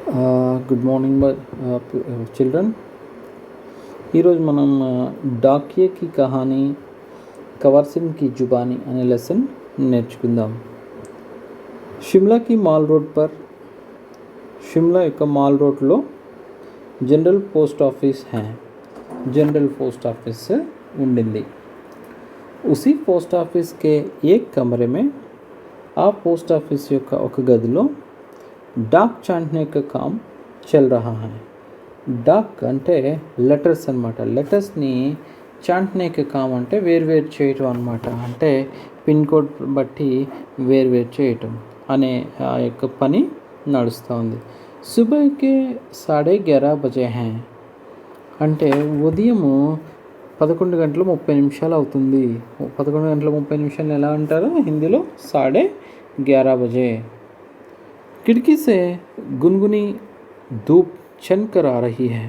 Good morning children. ఈరోజు మనం డాకియే కి కహానీ కవర్ సింగ్ కి జుబానీ అనే లెసన్ నేర్చుకుందాం. షిమ్లాకి మాల్ రోడ్ పర్ షిమ్లా యొక్క మాల్ రోడ్లో general post office general post office ఉండింది. ఉసి పోస్ట్ ఆఫీస్ కే ఏక్ కమరే మే ఆ పోస్ట్ ఆఫీస్ యొక్క ఒక గదిలో డాక్ చాంట్నే కా కామ్ చల్ రహా హై. డాక్ అంటే లెటర్స్ అనమాట. లెటర్స్ని చాంట్నే కా కామ్ అంటే వేరు చేయటం అనమాట. అంటే పిన్ కోడ్ బట్టి వేరు చేయటం అనే ఆ యొక్క పని నడుస్తూ ఉంది. సుబహ్కే 11:30 బజే హై అంటే ఉదయము 11:30 అవుతుంది. 11:30 ఎలా అంటారు హిందీలో? 11:30 బజే. खिड़की से गुनगुनी धूप चमकर आ रही है.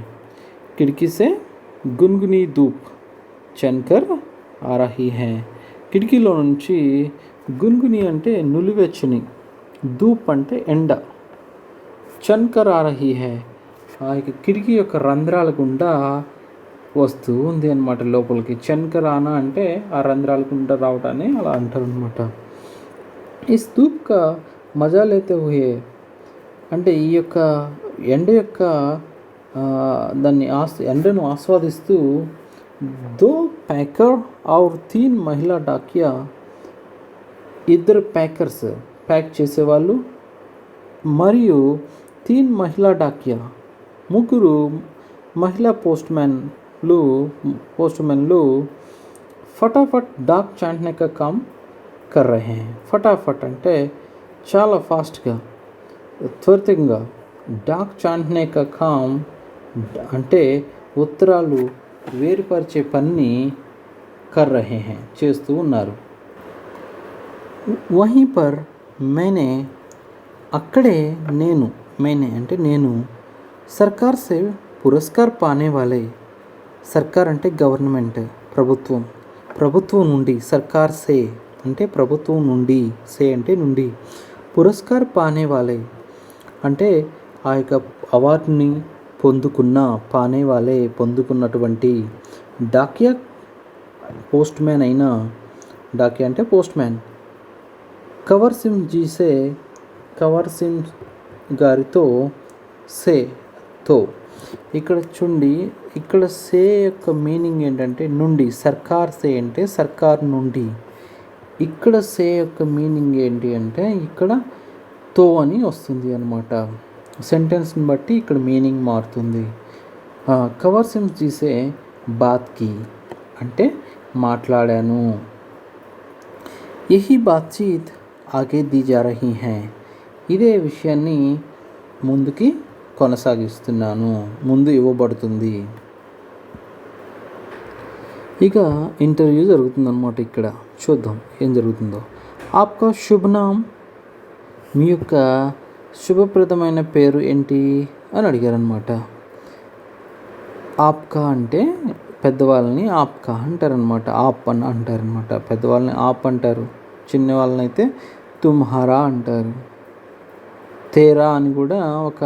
खिड़की से गुनगुनी धूप चमकर आ रही है. కిటికీలో నుంచి గున్గుని అంటే నులివెచ్చని, ధూప్ అంటే ఎండ, చన్కర్ ఆ రహీ హై ఆ కిటికీ యొక్క రంధ్రాల గుండా వస్తూ ఉంది అనమాట లోపలికి. చన్కర్ ఆనా అంటే ఆ రంధ్రాల గుండా రావటాన్ని అలా అంటారు అనమాట. ఇస్ ధూప్ కా మజా లేతే హుయే అంటే ఈ యొక్క ఎండ యొక్క ఎండను ఆస్వాదిస్తూ దో ప్యాకర్ ఔర్ 3 మహిళా డాకియా, ఇద్దరు ప్యాకర్స్ ప్యాక్ చేసేవాళ్ళు మరియు 3 మహిళా డాకియా, ముగ్గురు మహిళా పోస్ట్మెన్లు ఫటాఫట్ డాక్ చాంట్నే కా కామ్ కర్ రహే హై. ఫటాఫట్ అంటే చాలా ఫాస్ట్గా, త్వరితంగా. డాక్ చాంట్నే కా కామ్ అంటే ఉత్తరాలు వేరుపరిచే పనిని కర్ రహే హై చేస్తూ ఉన్నారు. వహీ పర్ मैंने అక్కడే मैंने అంటే నేను సర్కార్ సే పురస్కార్ పానే వాలే, సర్కార్ అంటే గవర్నమెంట్, ప్రభుత్వం నుండి, సర్కార్ సే అంటే ప్రభుత్వం నుండి, సే అంటే నుండి, పురస్కార్ పానే వాలే అంటే ఆ యొక్క అవార్డుని పొందుకున్నటువంటి డాకియా పోస్ట్ మ్యాన్ అయిన, డాకియా అంటే పోస్ట్ మ్యాన్, కవర్ సింగ్ గారితో ఇక్కడ చూడండి. ఇక్కడ సే యొక్క మీనింగ్ ఏంటంటే నుండి, సర్కార్ సే అంటే సర్కార్ నుండి. ఇక్కడ సే యొక్క మీనింగ్ ఏంటి అంటే ఇక్కడ తో అని వస్తుంది అనమాట. సెంటెన్స్ని బట్టి ఇక్కడ మీనింగ్ మారుతుంది. కవర్ సింగ్ జీసే బాత్ కి అంటే మాట్లాడాను. యహీ బాత్చీత్ ఆగే ది జా రహీ హై ఇదే విషయాన్ని ముందుకి కొనసాగిస్తున్నాను, ముందు ఇవ్వబడుతుంది. ఇక ఇంటర్వ్యూ జరుగుతుందన్నమాట. ఇక్కడ చూద్దాం ఏం జరుగుతుందో. ఆప్కా శుభనామ్ మీ యొక్క శుభప్రదమైన పేరు ఏంటి అని అడిగారనమాట. ఆప్కా అంటే పెద్దవాళ్ళని ఆప్కా అంటారనమాట. ఆప్ అని అంటారనమాట. పెద్దవాళ్ళని ఆప్ అంటారు, చిన్న వాళ్ళని అయితే తుమ్హారా అంటారు. తేరా అని కూడా ఒక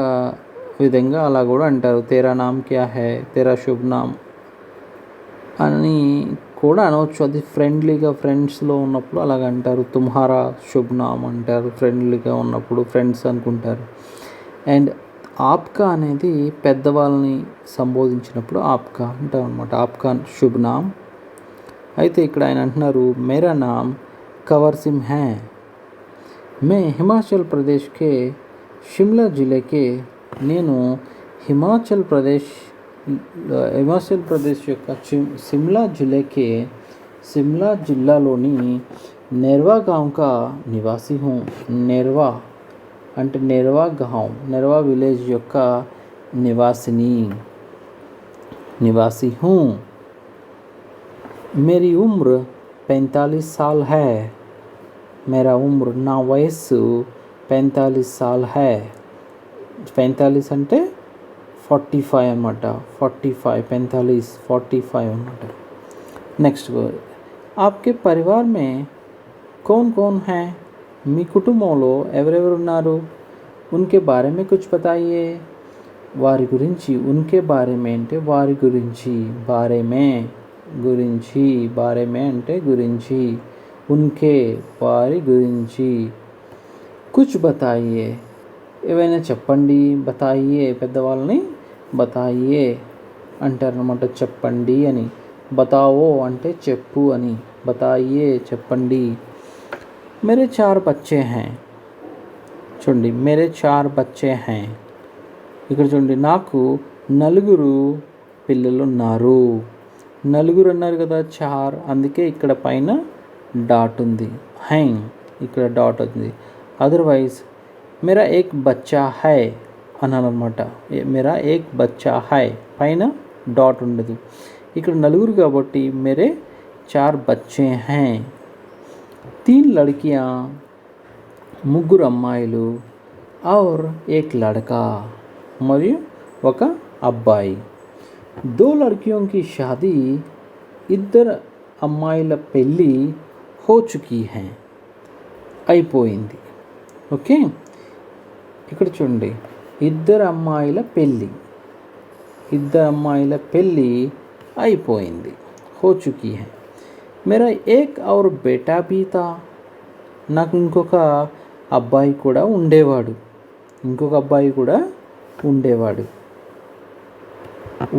విధంగా అలా కూడా అంటారు. తేరా నామ్ క్యా హై, తేరా శుభ్ నామ్ అని కూడా అనవచ్చు. అది ఫ్రెండ్లీగా ఫ్రెండ్స్లో ఉన్నప్పుడు అలాగ అంటారు. తుమ్హారా శుభ్ నామ్ అంటారు. ఫ్రెండ్లీగా ఉన్నప్పుడు ఫ్రెండ్స్ అనుకుంటారు. అండ్ ఆప్కా అనేది పెద్దవాళ్ళని సంబోధించినప్పుడు ఆప్కా అంటాం అనమాట. ఆప్కా శుభ్ నామ్. అయితే ఇక్కడ ఆయన అంటున్నారు మేరా నామ్ కవర్ సింగ్ హై, మే హిమాచల్ ప్రదేశ్కే షిమ్లా జిల్లాకే, నేను హిమాచల్ ప్రదేశ్ యొక్క సిమ్లా జిల్లాలోని నేర్వా గాంవ్ కా నివాసి హూ. నేర్వా అంటే నేర్వా గాంవ్, నేర్వా విలేజ్ యొక్క నివాసి హూ. మేరీ ఉమ్ర 45 సాల్ హై, మేరా ఉమ్ర నా వయస్సు 45 సాల్ హై. 45 అంటే 45 అన్నమాట. 45 అన్నమాట. నెక్స్ట్ ఆప్కే పరివార్ మే కౌన్ హై, మీ కుటుంబంలో ఎవరెవరు ఉన్నారు? उनके बारे में कुछ बताइए. వారి గురించి ఉన్కే బారే మే అంటే వారి గురించి, బారే మే గురించి, బారే మే అంటే గురించి, ఉన్కే వారి గురించి. కుచ్ బతాయియే ఏవైనా చెప్పండి, బతాయియే పెద్దవాళ్ళని బతాయియే అంటారనమాట, చెప్పండి అని. బతావో అంటే చెప్పు అని, బతాయియే చెప్పండి. మేరే 4 బచ్చే హై. చూడండి, మేరే 4 బచ్చే హై. ఇక్కడ చూడండి, నాకు 4 పిల్లలు ఉన్నారు. నలుగురు అన్నారు కదా, 4, అందుకే ఇక్కడ పైన డాట్ ఉంది. హై ఇక్కడ డాట్ ఉంది. అదర్వైజ్ మేరా ఏక్ బచ్చా హై అనాలన్నమాట. మేరా ఏక్ బచ్చా హై పైన డాట్ ఉండదు. ఇక్కడ నలుగురు కాబట్టి మేరే 4 బచ్చే హై. 3 లడ్కియా, ముగ్గురు అమ్మాయిలు, ఔర్ ఏక్ లడకా మరియు ఒక అబ్బాయి. 2 లడ్కియోం కి షాదీ, ఇద్దరు అమ్మాయిల పెళ్ళి హో చుకీ హై అయిపోయింది. ఓకే, ఇక్కడ చూడండి, ఇద్దరు అమ్మాయిల పెళ్ళి అయిపోయింది, హో చుకీ హై. మేరా ఏక్ ఔర్ బేటా భీ తా. నాకు ఇంకొక అబ్బాయి కూడా ఉండేవాడు.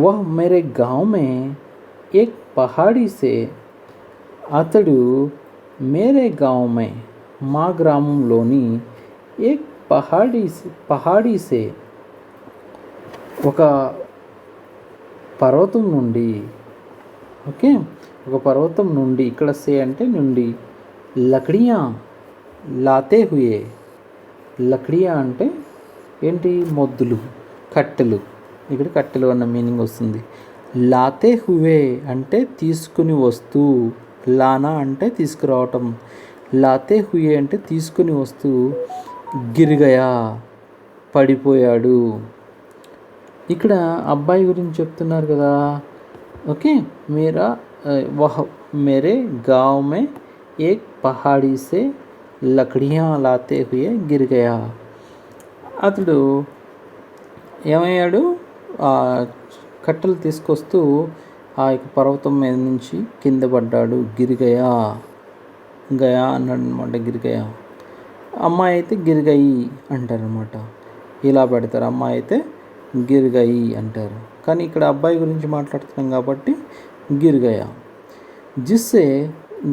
వహ్ మేరే గావ్ మే ఏక్ పహాడీ సే. అతడు మేరే గావ్ మే మా గ్రామంలోని ఏక్ పహాడీ సే ఒక పర్వతం నుండి, ఓకే, ఒక పర్వతం నుండి, ఇక్కడ సే అంటే నుండి, లకడియా లాతే హుయే. లకడియా అంటే ఏంటి, మొద్దులు, కట్టెలు. ఇక్కడ కట్టెలు అన్న మీనింగ్ వస్తుంది. లాతే హువే అంటే తీసుకుని వస్తూ, లానా అంటే తీసుకురావటం, లాతే హుయే అంటే తీసుకుని వస్తూ, గిరిగయా పడిపోయాడు. ఇక్కడ అబ్బాయి గురించి చెప్తున్నారు కదా. ఓకే, వహ్ మేరే గావ్ మే ఏక్ పహాడీ సే లకడియా లాతే హుయే గిర్ గయా. అతడు ఏమయ్యాడు, కట్టెలు తీసుకొస్తూ ఆ యొక్క పర్వతం మీద నుంచి కింద పడ్డాడు. గిరిగయా అన్నాడు అనమాట, గిరిగయా. అమ్మాయి అయితే గిరిగయి అంటారనమాట, ఇలా పెడతారు. అమ్మాయి అయితే గిరిగయి అంటారు, కానీ ఇక్కడ అబ్బాయి గురించి మాట్లాడుతున్నాం కాబట్టి గిరిగయా. జిస్సే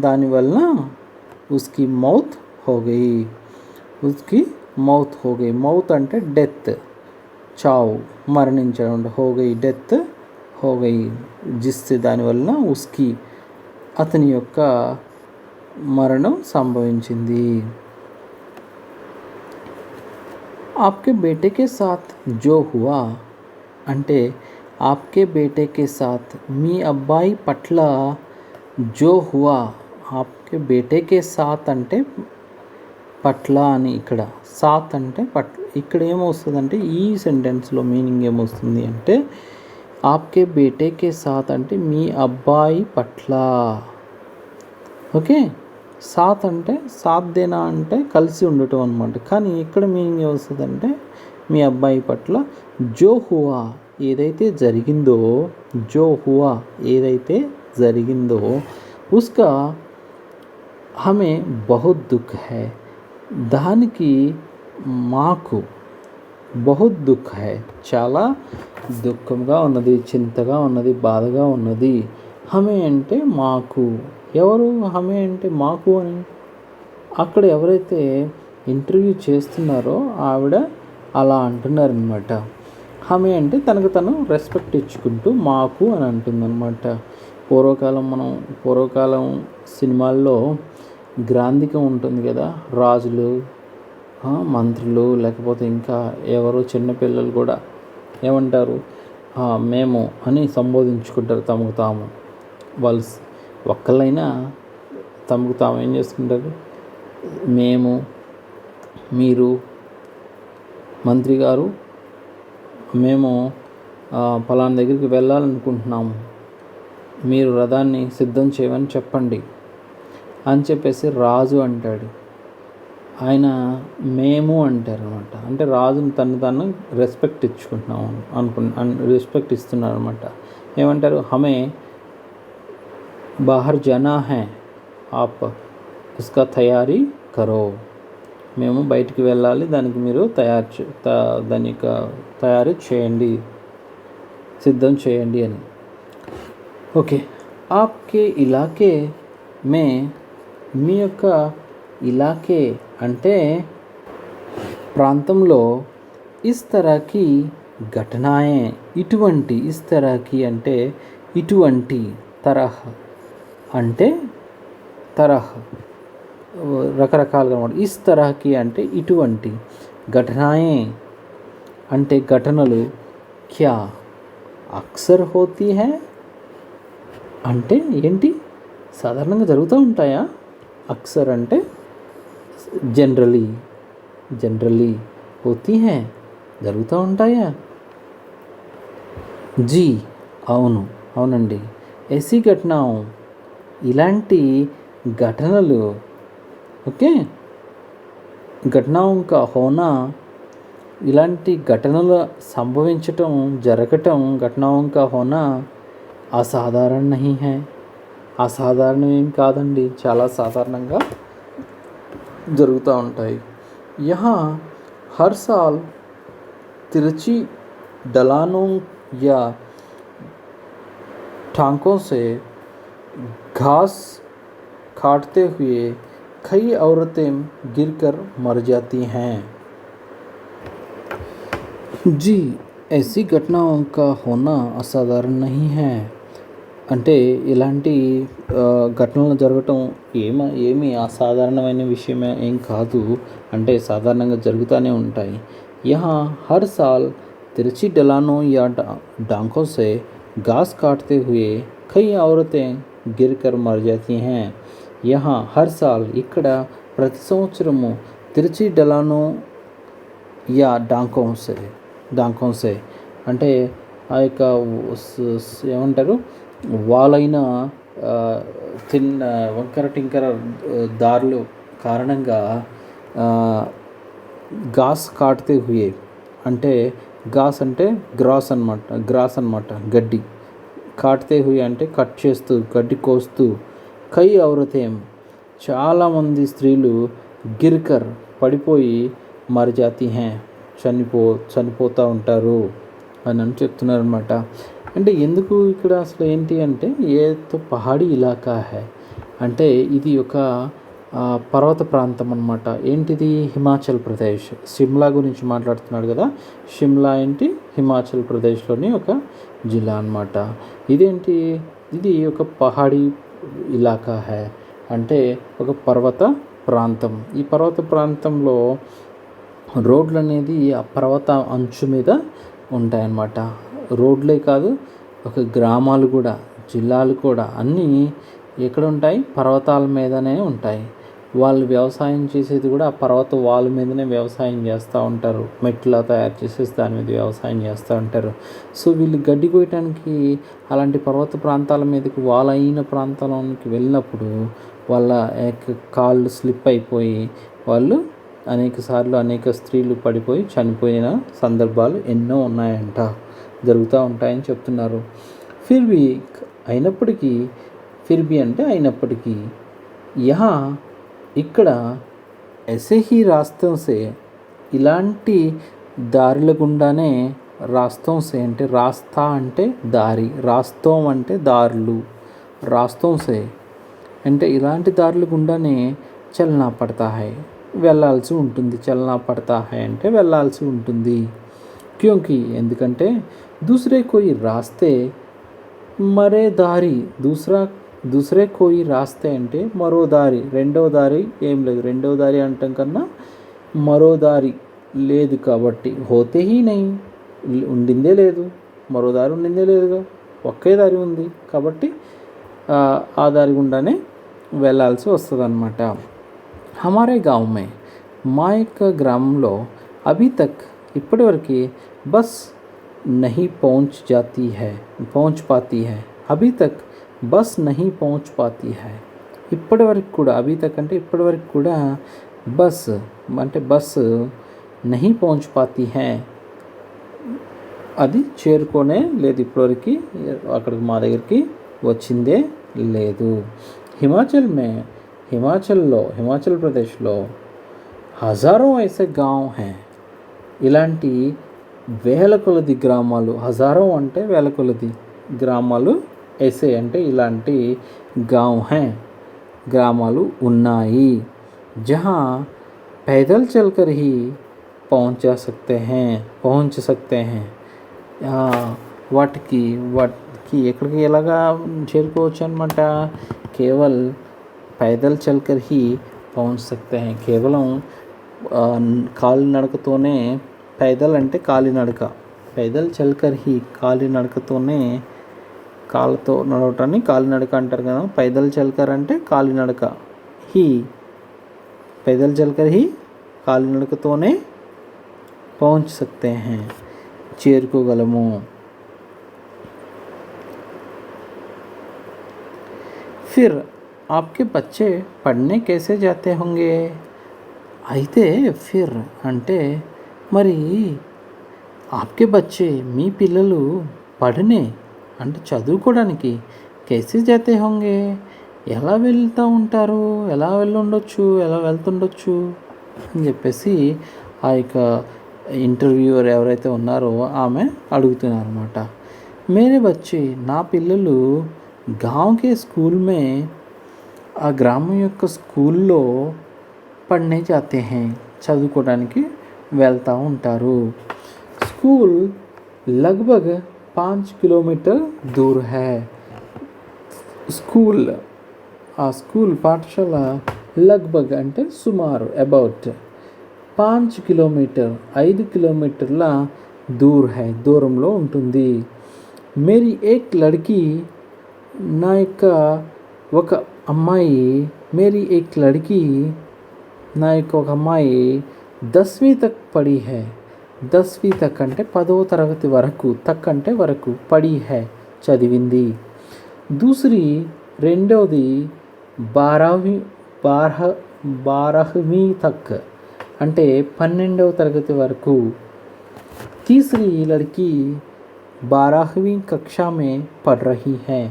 దానివల్ల ఉస్కి మౌత్ హోగయి. మౌత్ అంటే డెత్, చావు, మరణించడం. హోగయి డెత్, హోగయి జిస్సే దానివల్ల, ఉస్కి అతని యొక్క మరణం సంభవించింది. ఆప్కే బేటేకే సాత్ జో హువా అంటే ఆప్కే బేటేకే సాత్ మీ అబ్బాయి పట్ల, జో హువా ఆప్కే బేటేకే సాత్ అంటే పట్ల అని, ఇక్కడ సాత్ అంటే పట్ల. ఇక్కడ ఏమొస్తుందంటే ఈ సెంటెన్స్లో మీనింగ్ ఏమొస్తుంది అంటే ఆప్కే బేటేకే సాత్ అంటే మీ అబ్బాయి పట్ల. ఓకే, సాత్ అంటే సాత్ దేనా అంటే కలిసి ఉండటం అనమాట, కానీ ఇక్కడ మీనింగ్ ఏమొస్తుందంటే మీ అబ్బాయి పట్ల. జో హువా ఏదైతే జరిగిందో, ఉస్కా హమే బహుత్ దుఃఖ్ హై దానికి మాకు, బహుత్ దుఃఖ్ హై చాలా దుఃఖంగా ఉన్నది, చింతగా ఉన్నది, బాధగా ఉన్నది. హమే అంటే మాకు, ఎవరు హమే అంటే మాకు అని, అక్కడ ఎవరైతే ఇంటర్వ్యూ చేస్తున్నారో ఆవిడ అలా అంటున్నారనమాట. హమే అంటే తనకు తను రెస్పెక్ట్ ఇచ్చుకుంటూ మాకు అని అంటుందన్నమాట. పూర్వకాలం సినిమాల్లో గ్రాంధికం ఉంటుంది కదా, రాజులు, మంత్రులు, లేకపోతే ఇంకా ఎవరో చిన్నపిల్లలు కూడా ఏమంటారు, మేము అని సంబోధించుకుంటారు తమకు తాము. వాళ్ళు ఒక్కళ్ళైనా తమకు తాము ఏం చేసుకుంటారు, మేము, మీరు, మంత్రి గారు, మేము పలానా దగ్గరికి వెళ్ళాలనుకుంటున్నాము, మీరు రథాన్ని సిద్ధం చేయమని చెప్పండి అని చెప్పేసి రాజు అంటాడు. ఆయన మేము అంటారు అనమాట. అంటే రాజుని తను రెస్పెక్ట్ ఇచ్చుకుంటున్నాం రెస్పెక్ట్ ఇస్తున్నారు అనమాట. ఏమంటారు, హమే బాహర్ జానా హై, ఆప్ ఉస్కా తయారీ కరో. మేము బయటికి వెళ్ళాలి, దానికి మీరు దాని యొక్క తయారీ చేయండి, సిద్ధం చేయండి అని. ఓకే, ఆప్కే ఇలాకే మే, మీ యొక్క ఇలాకే అంటే ప్రాంతంలో ఇస్ తరహకి ఘటనాయే, ఇటువంటి, ఇస్ తరహకి అంటే ఇటువంటి, తరహ్ అంటే తరహ్ రకరకాలుగా అనమాట. ఇస్ తరహకి అంటే ఇటువంటి, ఘటనాయే అంటే ఘటనలు, క్యా అక్సర్ హోతీ హై అంటే ఏంటి, సాధారణంగా జరుగుతూ ఉంటాయా. అక్సర్ అంటే జనరలీ హోతీ హై జరుగుతూ ఉంటాయా. జీ అవునండి. ऐसी घटनाओं ఇలాంటి ఘటనలు, ఓకే, ఘటనాओं का होना ఇలాంటి ఘటనలు సంభవించటం, జరగటం, ఘటనాओं का होना అసాధారణ नहीं है, అసాధారణం ఏం కాదండి, చాలా సాధారణంగా జరుగుతూ ఉంటాయి. యహా హర్ సాల్ తిరచి డలానోं या टांकों से घास काटते हुए कई औरतें गिरकर मर जाती हैं. जी ऐसी घटनाओं का होना असाधारण नहीं है అంటే ఇలాంటి ఘటనలు జరగటం ఏమీ అసాధారణమైన విషయం ఏం కాదు, అంటే సాధారణంగా జరుగుతూనే ఉంటాయి. యహా హర్ సాల్ తిరచి డలానో యా डांकों से घास काटते हुए कई औरतें गिरकर मर जाती हैं. यहां हर साल ఇక్కడ ప్రతి సంవత్సరము తిరచి డలానో యా डांकों से అంటే ఆ యొక్క ఏమంటారు, వాళ్ళైన చిన్న వంకర టింకర దారులు కారణంగా घास काटते हुए అంటే घास అంటే గ్రాస్ అన్నమాట గడ్డి, కాట్తే హుయే అంటే కట్ చేస్తూ, గడ్డి కోస్తూ, కై ఔరతేం చాలామంది స్త్రీలు, గిర్కర్ పడిపోయి, మర్ జాతీ హై చనిపోతూ ఉంటారు అని చెప్తున్నారనమాట. అంటే ఎందుకు ఇక్కడ అసలు ఏంటి అంటే, ఏ తో పహాడీ ఇలాకా హై అంటే ఇది ఒక పర్వత ప్రాంతం అన్నమాట. ఏంటిది, హిమాచల్ ప్రదేశ్, షిమ్లా గురించి మాట్లాడుతున్నాడు కదా. షిమ్లా ఏంటి, హిమాచల్ ప్రదేశ్లోని ఒక జిల్లా అన్నమాట. ఇదేంటి, ఇది ఒక పహాడీ ఇలాకా హై అంటే ఒక పర్వత ప్రాంతం. ఈ పర్వత ప్రాంతంలో రోడ్లు అనేది ఆ పర్వత అంచు మీద ఉంటాయన్నమాట. రోడ్లే కాదు, ఒక గ్రామాలు కూడా, జిల్లాలు కూడా అన్నీ ఎక్కడ ఉంటాయి, పర్వతాల మీదనే ఉంటాయి. వాళ్ళు వ్యవసాయం చేసేది కూడా ఆ పర్వత వాళ్ళ మీదనే వ్యవసాయం చేస్తూ ఉంటారు. మెట్లా తయారు చేసేసి దాని మీద వ్యవసాయం చేస్తూ ఉంటారు. సో వీళ్ళు గడ్డి కోయటానికి అలాంటి పర్వత ప్రాంతాల మీదకి, వాళ్ళైన ప్రాంతాలకి వెళ్ళినప్పుడు వాళ్ళ కాళ్ళు స్లిప్ అయిపోయి వాళ్ళు అనేక స్త్రీలు పడిపోయి చనిపోయిన సందర్భాలు ఎన్నో ఉన్నాయంట, జరుగుతూ ఉంటాయని చెప్తున్నారు. ఫిర్బీ అయినప్పటికీ, ఫిర్బీ అంటే అయినప్పటికీ, యహా ఇక్కడ ऐसे ही रास्तों से ఇలాంటి దారుల గుండానే, రాస్తోం సే అంటే రాస్తా అంటే దారి, రాస్తోం అంటే దారులు, రాస్తోం సే అంటే ఇలాంటి దారుల గుండానే చలనా పడతా హై వెళ్ళాల్సి ఉంటుంది. చలనా పడతా హై అంటే వెళ్ళాల్సి ఉంటుంది. క్యోంకి ఎందుకంటే, దూసరే కోయి రాస్తే మరే దారి, దూసరే కోయి రాస్తే అంటే మరో దారి, రెండవ దారి ఏం లేదు. రెండవ దారి అంటాం కన్నా మరో దారి లేదు కాబట్టి, హోతే హీ నహీ ఉండిందే లేదు, మరో దారి ఉండిందే లేదుగా, ఒకే దారి ఉంది కాబట్టి ఆ దారి గుండానే వెళ్ళాల్సి వస్తుంది అన్నమాట. హమారే గావ్ మే, మా యొక్క గ్రామంలో అభీ తక్ ఇప్పటివరకు బస్ नहीं पहुंच पाती है अभी तक బస్ नहीं पहुंच पाती है. ఇప్పటివరకు కూడా, అభీ తక్ అంటే ఇప్పటివరకు కూడా బస్ అంటే బస్సు नहीं पहुंच पाती है, అది చేరుకోనే లేదు ఇప్పటివరకు, అక్కడికి మా దగ్గరికి వచ్చిందే లేదు. హిమాచల్ ప్రదేశ్లో హజారో ఐసే గాంవ్ హై, ఇలాంటి వేల కొలది గ్రామాలు, హజారో అంటే వేల కొలది గ్రామాలు, ఐసే అంటే ఇలాంటి గాంవ్ హై గ్రామాలు ఉన్నాయి. జహా पैदल चलकर ही पहुंच सकते हैं వాటికి ఎక్కడికి ఎలాగా చేరుకోవచ్చు అనమాట. కేవల్ पैदल चलकर ही पहुंच सकते हैं, కేవలం కాలినడకతోనే, पैदल అంటే కాలినడక, पैदल चलकर ही కాలినడకతోనే, కాళ్ళతో నడవటాన్ని కాలినడక అంటారు కదా. पैदल चलकर అంటే కాలినడక, पैदल चलकर ही కాలినడకతోనే पहुंच सकते हैं చేరుకోగలము. फिर आपके बच्चे पढ़ने कैसे जाते होंगे, అయితే ఫిర్ అంటే మరి ఆప్కే బచ్చే మీ పిల్లలు పढ़ने అంటే చదువుకోవడానికి कैसे जाते होंगे ఎలా వెళ్తూ ఉంటారు, ఎలా వెళ్తుండొచ్చు అని చెప్పేసి ఆ యొక్క ఇంటర్వ్యూవర్ ఎవరైతే ఉన్నారో ఆమె అడుగుతున్నారు అనమాట. మేరే బచ్చే నా పిల్లలు గాంవ్ కే స్కూల్ మే, ఆ గ్రామం యొక్క స్కూల్లో పढ़ने जाते हैं చదువుకోవడానికి వెళ్తూ ఉంటారు. స్కూల్ లగ్భగ్ 5 కిలోమీటర్ దూర్ హై, స్కూల్ ఆ స్కూల్ పాఠశాల లగ్భగ్ అంటే సుమారు, అబౌట్ 5 కిలోమీటర్ 5 కిలోమీటర్ల దూర్ హై దూరంలో ఉంటుంది. మేరీ ఏక్ లడ్కీ నా యొక్క ఒక అమ్మాయి, మేరీ ఏక్ లడ్కీ నా యొక్క ఒక అమ్మాయి 10वीं तक పడి హై, 10वीं तक అంటే 10వ తరగతి వరకు, తక్ అంటే వరకు, పడి హై చదివింది. దూసరి రెండవది 12वीं तक అంటే 12వ తరగతి వరకు. तीसरी लड़की 12वीं कक्षा में पढ़ रही है,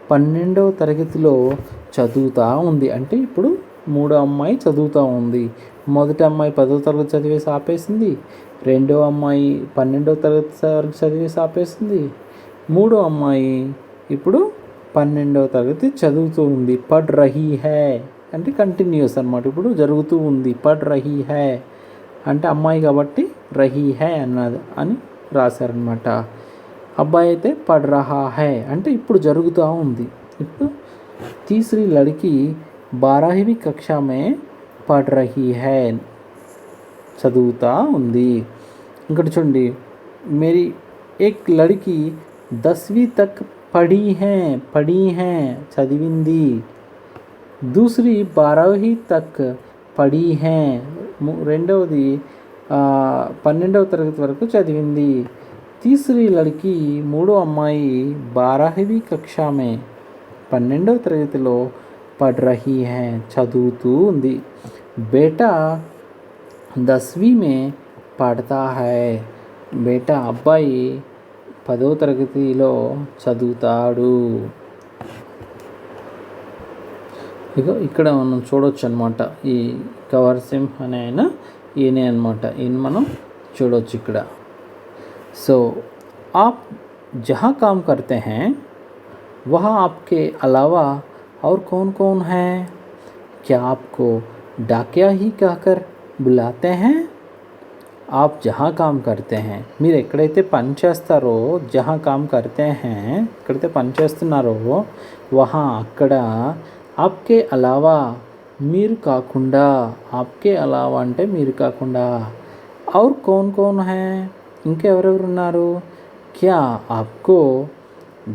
12వ తరగతిలో చదువుతూ ఉంది. అంటే ఇప్పుడు మూడో అమ్మాయి చదువుతూ ఉంది. మొదటి అమ్మాయి 10వ తరగతి చదివేసి ఆపేసింది, రెండవ అమ్మాయి 12వ తరగతి వరకు చదివేసి ఆపేసింది, మూడో అమ్మాయి ఇప్పుడు 12వ తరగతి చదువుతూ ఉంది. పढ़ रही है అంటే కంటిన్యూస్ అనమాట, ఇప్పుడు జరుగుతూ ఉంది. పढ़ रही है అంటే అమ్మాయి కాబట్టి రహీ హై అన్నది అని రాశారనమాట. అబ్బాయి అయితే పढ़ रहा है అంటే ఇప్పుడు జరుగుతూ ఉంది. ఇప్పుడు तीसरी लड़की 12वीं कक्षा में पढ़ रही है చదువుతూ ఉంది. ఇంకోటి చూడండి, मेरी एक लड़की 10वीं तक पढ़ी है చదివింది. दूसरी 12वीं तक पढ़ी है, రెండవది 12వ తరగతి వరకు చదివింది. तीसरी लड़की మూడో అమ్మాయి 12वीं कक्षा में 12వ తరగతిలో पढ़ रही है చదువుతూ ఉంది. बेटा 10वीं में पढ़ता है, బేటా అబ్బాయి 10వ తరగతిలో చదువుతాడు. ఇక్కడ మనం చూడవచ్చు అనమాట, ఈ కవర్ సింహ్ అనే ఆయన ఈయనే అనమాట, ఈయన మనం చూడవచ్చు ఇక్కడ. సో आप जहाँ काम करते हैं वहाँ आपके अलावा और कौन कौन है, क्या आपको डाकिया ही कहकर बुलाते हैं. आप जहाँ काम करते हैं, మీరు ఎక్కడైతే పని చేస్తారో, జహా కామ్ కర్తే हैं ఎక్కడైతే పని చేస్తున్నారో, వహా అక్కడ, ఆప్కే అలావా మీరు కాకుండా, ఆప్కే అలావా అంటే మీరు కాకుండా, और कौन कौन है ఇంకెవరెవరు ఉన్నారు, क्या आपको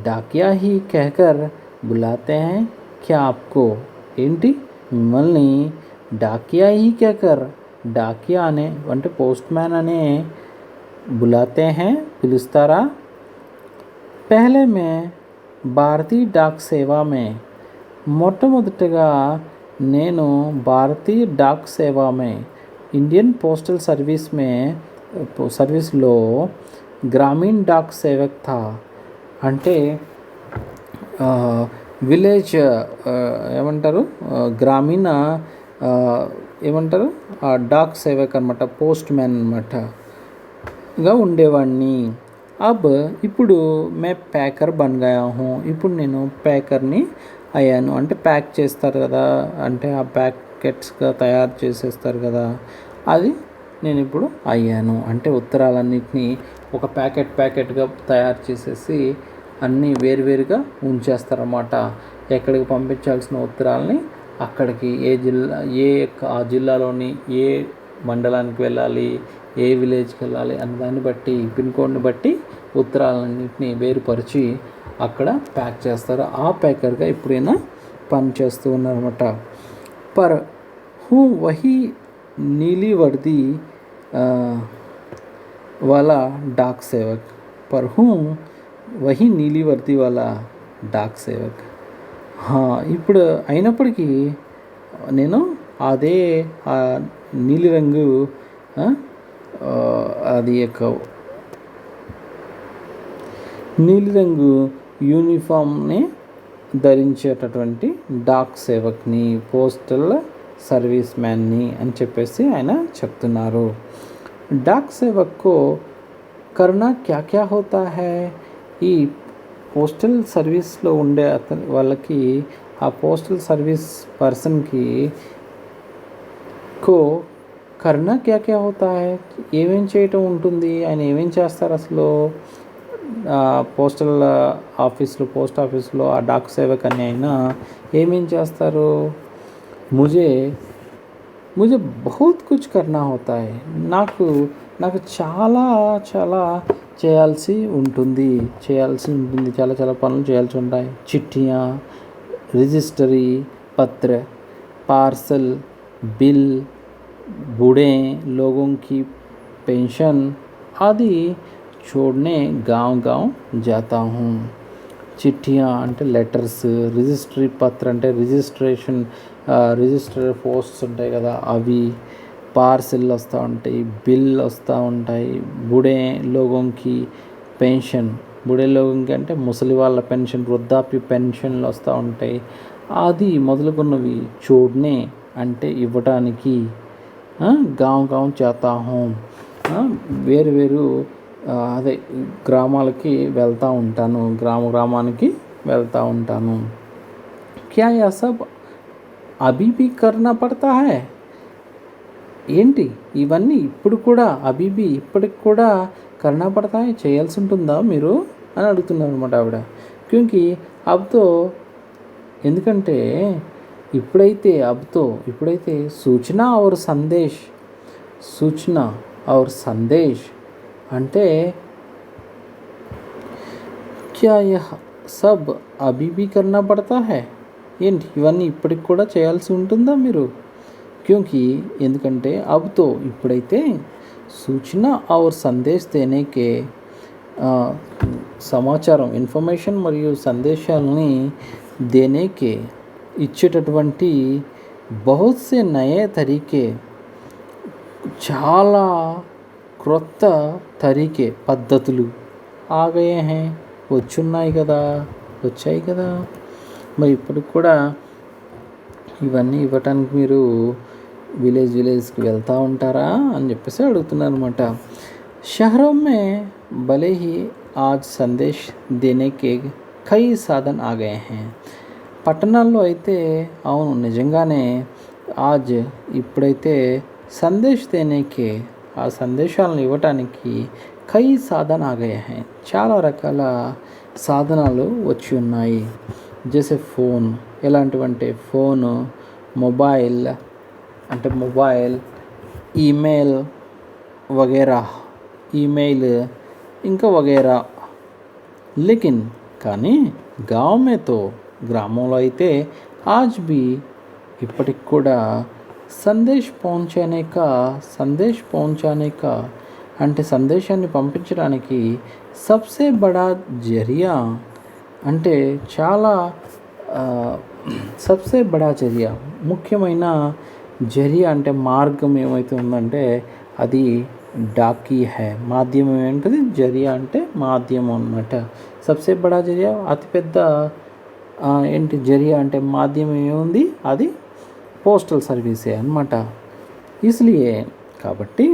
डाकिया ही कहकर बुलाते हैं, क्या आपको ఏంటి మిమ్మల్ని डाकिया ही कहकर, डाकिया అనే అంటే పోస్ట్ మ్యాన్ అనే बुलाते हैं పిలుస్తారా. पहले मैं భారతీయ डाक సేవా में మొట్టమొదటిగా నేను భారతీయ డాక్ సేవా మే ఇండియన్ పోస్టల్ సర్వీస్లో గ్రామీణ డాక్ సేవక్ థా. అంటే విలేజ్ ఏమంటారు, గ్రామీణ ఏమంటారు, డాక్ సేవక్ అనమాట, పోస్ట్ మ్యాన్ అనమాట గా ఉండేవాడిని. ఇప్పుడు మే ప్యాకర్ బన్ గయా హూ. ఇప్పుడు నేను ప్యాకర్ని అయ్యాను. అంటే ప్యాక్ చేస్తారు కదా, అంటే ఆ ప్యాకెట్స్గా తయారు చేసేస్తారు కదా, అది నేను ఇప్పుడు అయ్యాను. అంటే ఉత్తరాలన్నింటినీ ఒక ప్యాకెట్గా తయారు చేసేసి అన్నీ వేరువేరుగా ఉంచేస్తారన్నమాట. ఎక్కడికి పంపించాల్సిన ఉత్తరాలని అక్కడికి, ఆ జిల్లాలోని ఏ మండలానికి వెళ్ళాలి, ఏ విలేజ్కి వెళ్ళాలి అన్న దాన్ని బట్టి, పిన్ కోడ్ని బట్టి ఉత్తరాలన్నింటినీ వేరుపరిచి అక్కడ ప్యాక్ చేస్తారు. ఆ ప్యాకర్గా ఇప్పుడైనా పని చేస్తూ ఉన్నారన్నమాట. పర్ హూ వహీ నీలి వర్ది వాలా డాక్ సేవక్. పర్ హూ వహీ నీలి వర్ది వాలా డాక్ సేవక్. ఇప్పుడు అయినప్పటికీ నేను అదే నీలిరంగు అది యొక్క నీలిరంగు యూనిఫామ్ని ధరించేటటువంటి డాక్ సేవక్ని, పోస్టల్ సర్వీస్ మ్యాన్ని అని చెప్పేసి ఆయన చెప్తున్నారు. డాక్ సేవక్కు కర్నా క్యా క్యా హోతా హై. ఈ పోస్టల్ సర్వీస్లో ఉండే వాళ్ళకి, ఆ పోస్టల్ సర్వీస్ పర్సన్కి కర్నా క్యా క్యా హోతా హై, ఏమేం చేయటం ఉంటుంది, ఆయన ఏమేం చేస్తారు అసలు పోస్ట్ ఆఫీస్లో ఆ డాక్ సేవక్ అని అయినా ఏమేం చేస్తారు. ముజే బహుత్ కుచ్ కర్నా హోతా హై. నాకు చాలా చేయాల్సి ఉంటుంది, చాలా పనులు చేయాల్సి ఉంటాయి. చిట్టియా, రిజిస్టరీ పత్ర, పార్సల్, బిల్, बूढ़े लोगों की पेंशन आदि छोड़ने गांव जाता हूँ. చిట్టియా అంటే లెటర్స్, రిజిస్ట్రీ పత్ర అంటే రిజిస్టర్ పోస్ట్స్ ఉంటాయి కదా అవి, పార్సిల్ వస్తూ ఉంటాయి, బిల్ వస్తూ ఉంటాయి. బుడే లోగోంకి పెన్షన్, బుడే లోగోంకి అంటే ముసలి వాళ్ళ పెన్షన్, వృద్ధాప్య పెన్షన్లు వస్తూ ఉంటాయి. అది మొదలుగున్నవి. చూడనే అంటే ఇవ్వటానికి. గాంవ్ జాతా హూం, వేరు అదే గ్రామాలకి వెళ్తూ ఉంటాను, గ్రామానికి వెళ్తూ ఉంటాను. క్యా యా సబ్ అభీ భీ కర్నా పడతా హై. ఏంటి ఇవన్నీ ఇప్పుడు కూడా, ఇప్పటికి కూడా కర్నా పడతా హై, చేయాల్సి ఉంటుందా మీరు అని అడుగుతున్నారు అనమాట ఆవిడ. క్యూంకి అబ్తో, ఎందుకంటే ఇప్పుడైతే సూచన और సందేశ్ అంటే క్యా యహ్ సబ్ అభీ భీ కర్నా పడతా హై. ఏంటి ఇవన్నీ ఇప్పటికి కూడా చేయాల్సి ఉంటుందా మీరు. క్యూంకి ఎందుకంటే అబ్తో ఇప్పుడైతే సూచన और సందేశ్ దేనేకే సమాచారం, ఇన్ఫర్మేషన్ మరియు సందేశాలని దేనేకే ఇచ్చేటటువంటి బహుత్ సే నయే తరీకే, చాలా క్రొత్త తరీకే పద్ధతులు ఆగయే హై, వచ్చాయి కదా. మరి ఇప్పటికి కూడా ఇవన్నీ ఇవ్వటానికి మీరు విలేజ్కి వెళ్తూ ఉంటారా అని చెప్పేసి అడుగుతున్నారు అనమాట. షహరోं में भले ही आज संदेश देने के कई साधन आ गए हैं. పట్టణాల్లో అయితే అవును నిజంగానే ఇప్పుడైతే సందేశ్ దేనేకే, ఆ సందేశాలను ఇవ్వటానికి కై సాధన ఆగయే హై, చాలా రకాల సాధనాలు వచ్చి ఉన్నాయి. జైసే ఫోన్, ఎలాంటివంటే ఫోను, మొబైల్ అంటే మొబైల్, ఈమెయిల్ వగేరా, ఇంకా వగేరా. లేకిన్ కానీ గావ్ మే తో, గ్రామంలో అయితే ఆజ్ బీ ఇప్పటికి కూడా సందేశ్ పहुंचाने का అంటే సందేశాన్ని పంపించడానికి సబ్సే బడా జరియా అంటే చాలా సబ్సే బడా జరియా, ముఖ్యమైన జరియా అంటే మార్గం ఏమైతే ఉందంటే అది డాకీ హై. మాధ్యమం ఏంటిది? జరియా అంటే మాధ్యమం అన్నమాట. సబ్సే బడా జరియా, అతిపెద్ద ఏంటి జరియా అంటే మాధ్యమం ఏముంది? అది పోస్టల్ సర్వీసే అన్నమాట. ఇస్లియే కాబట్టి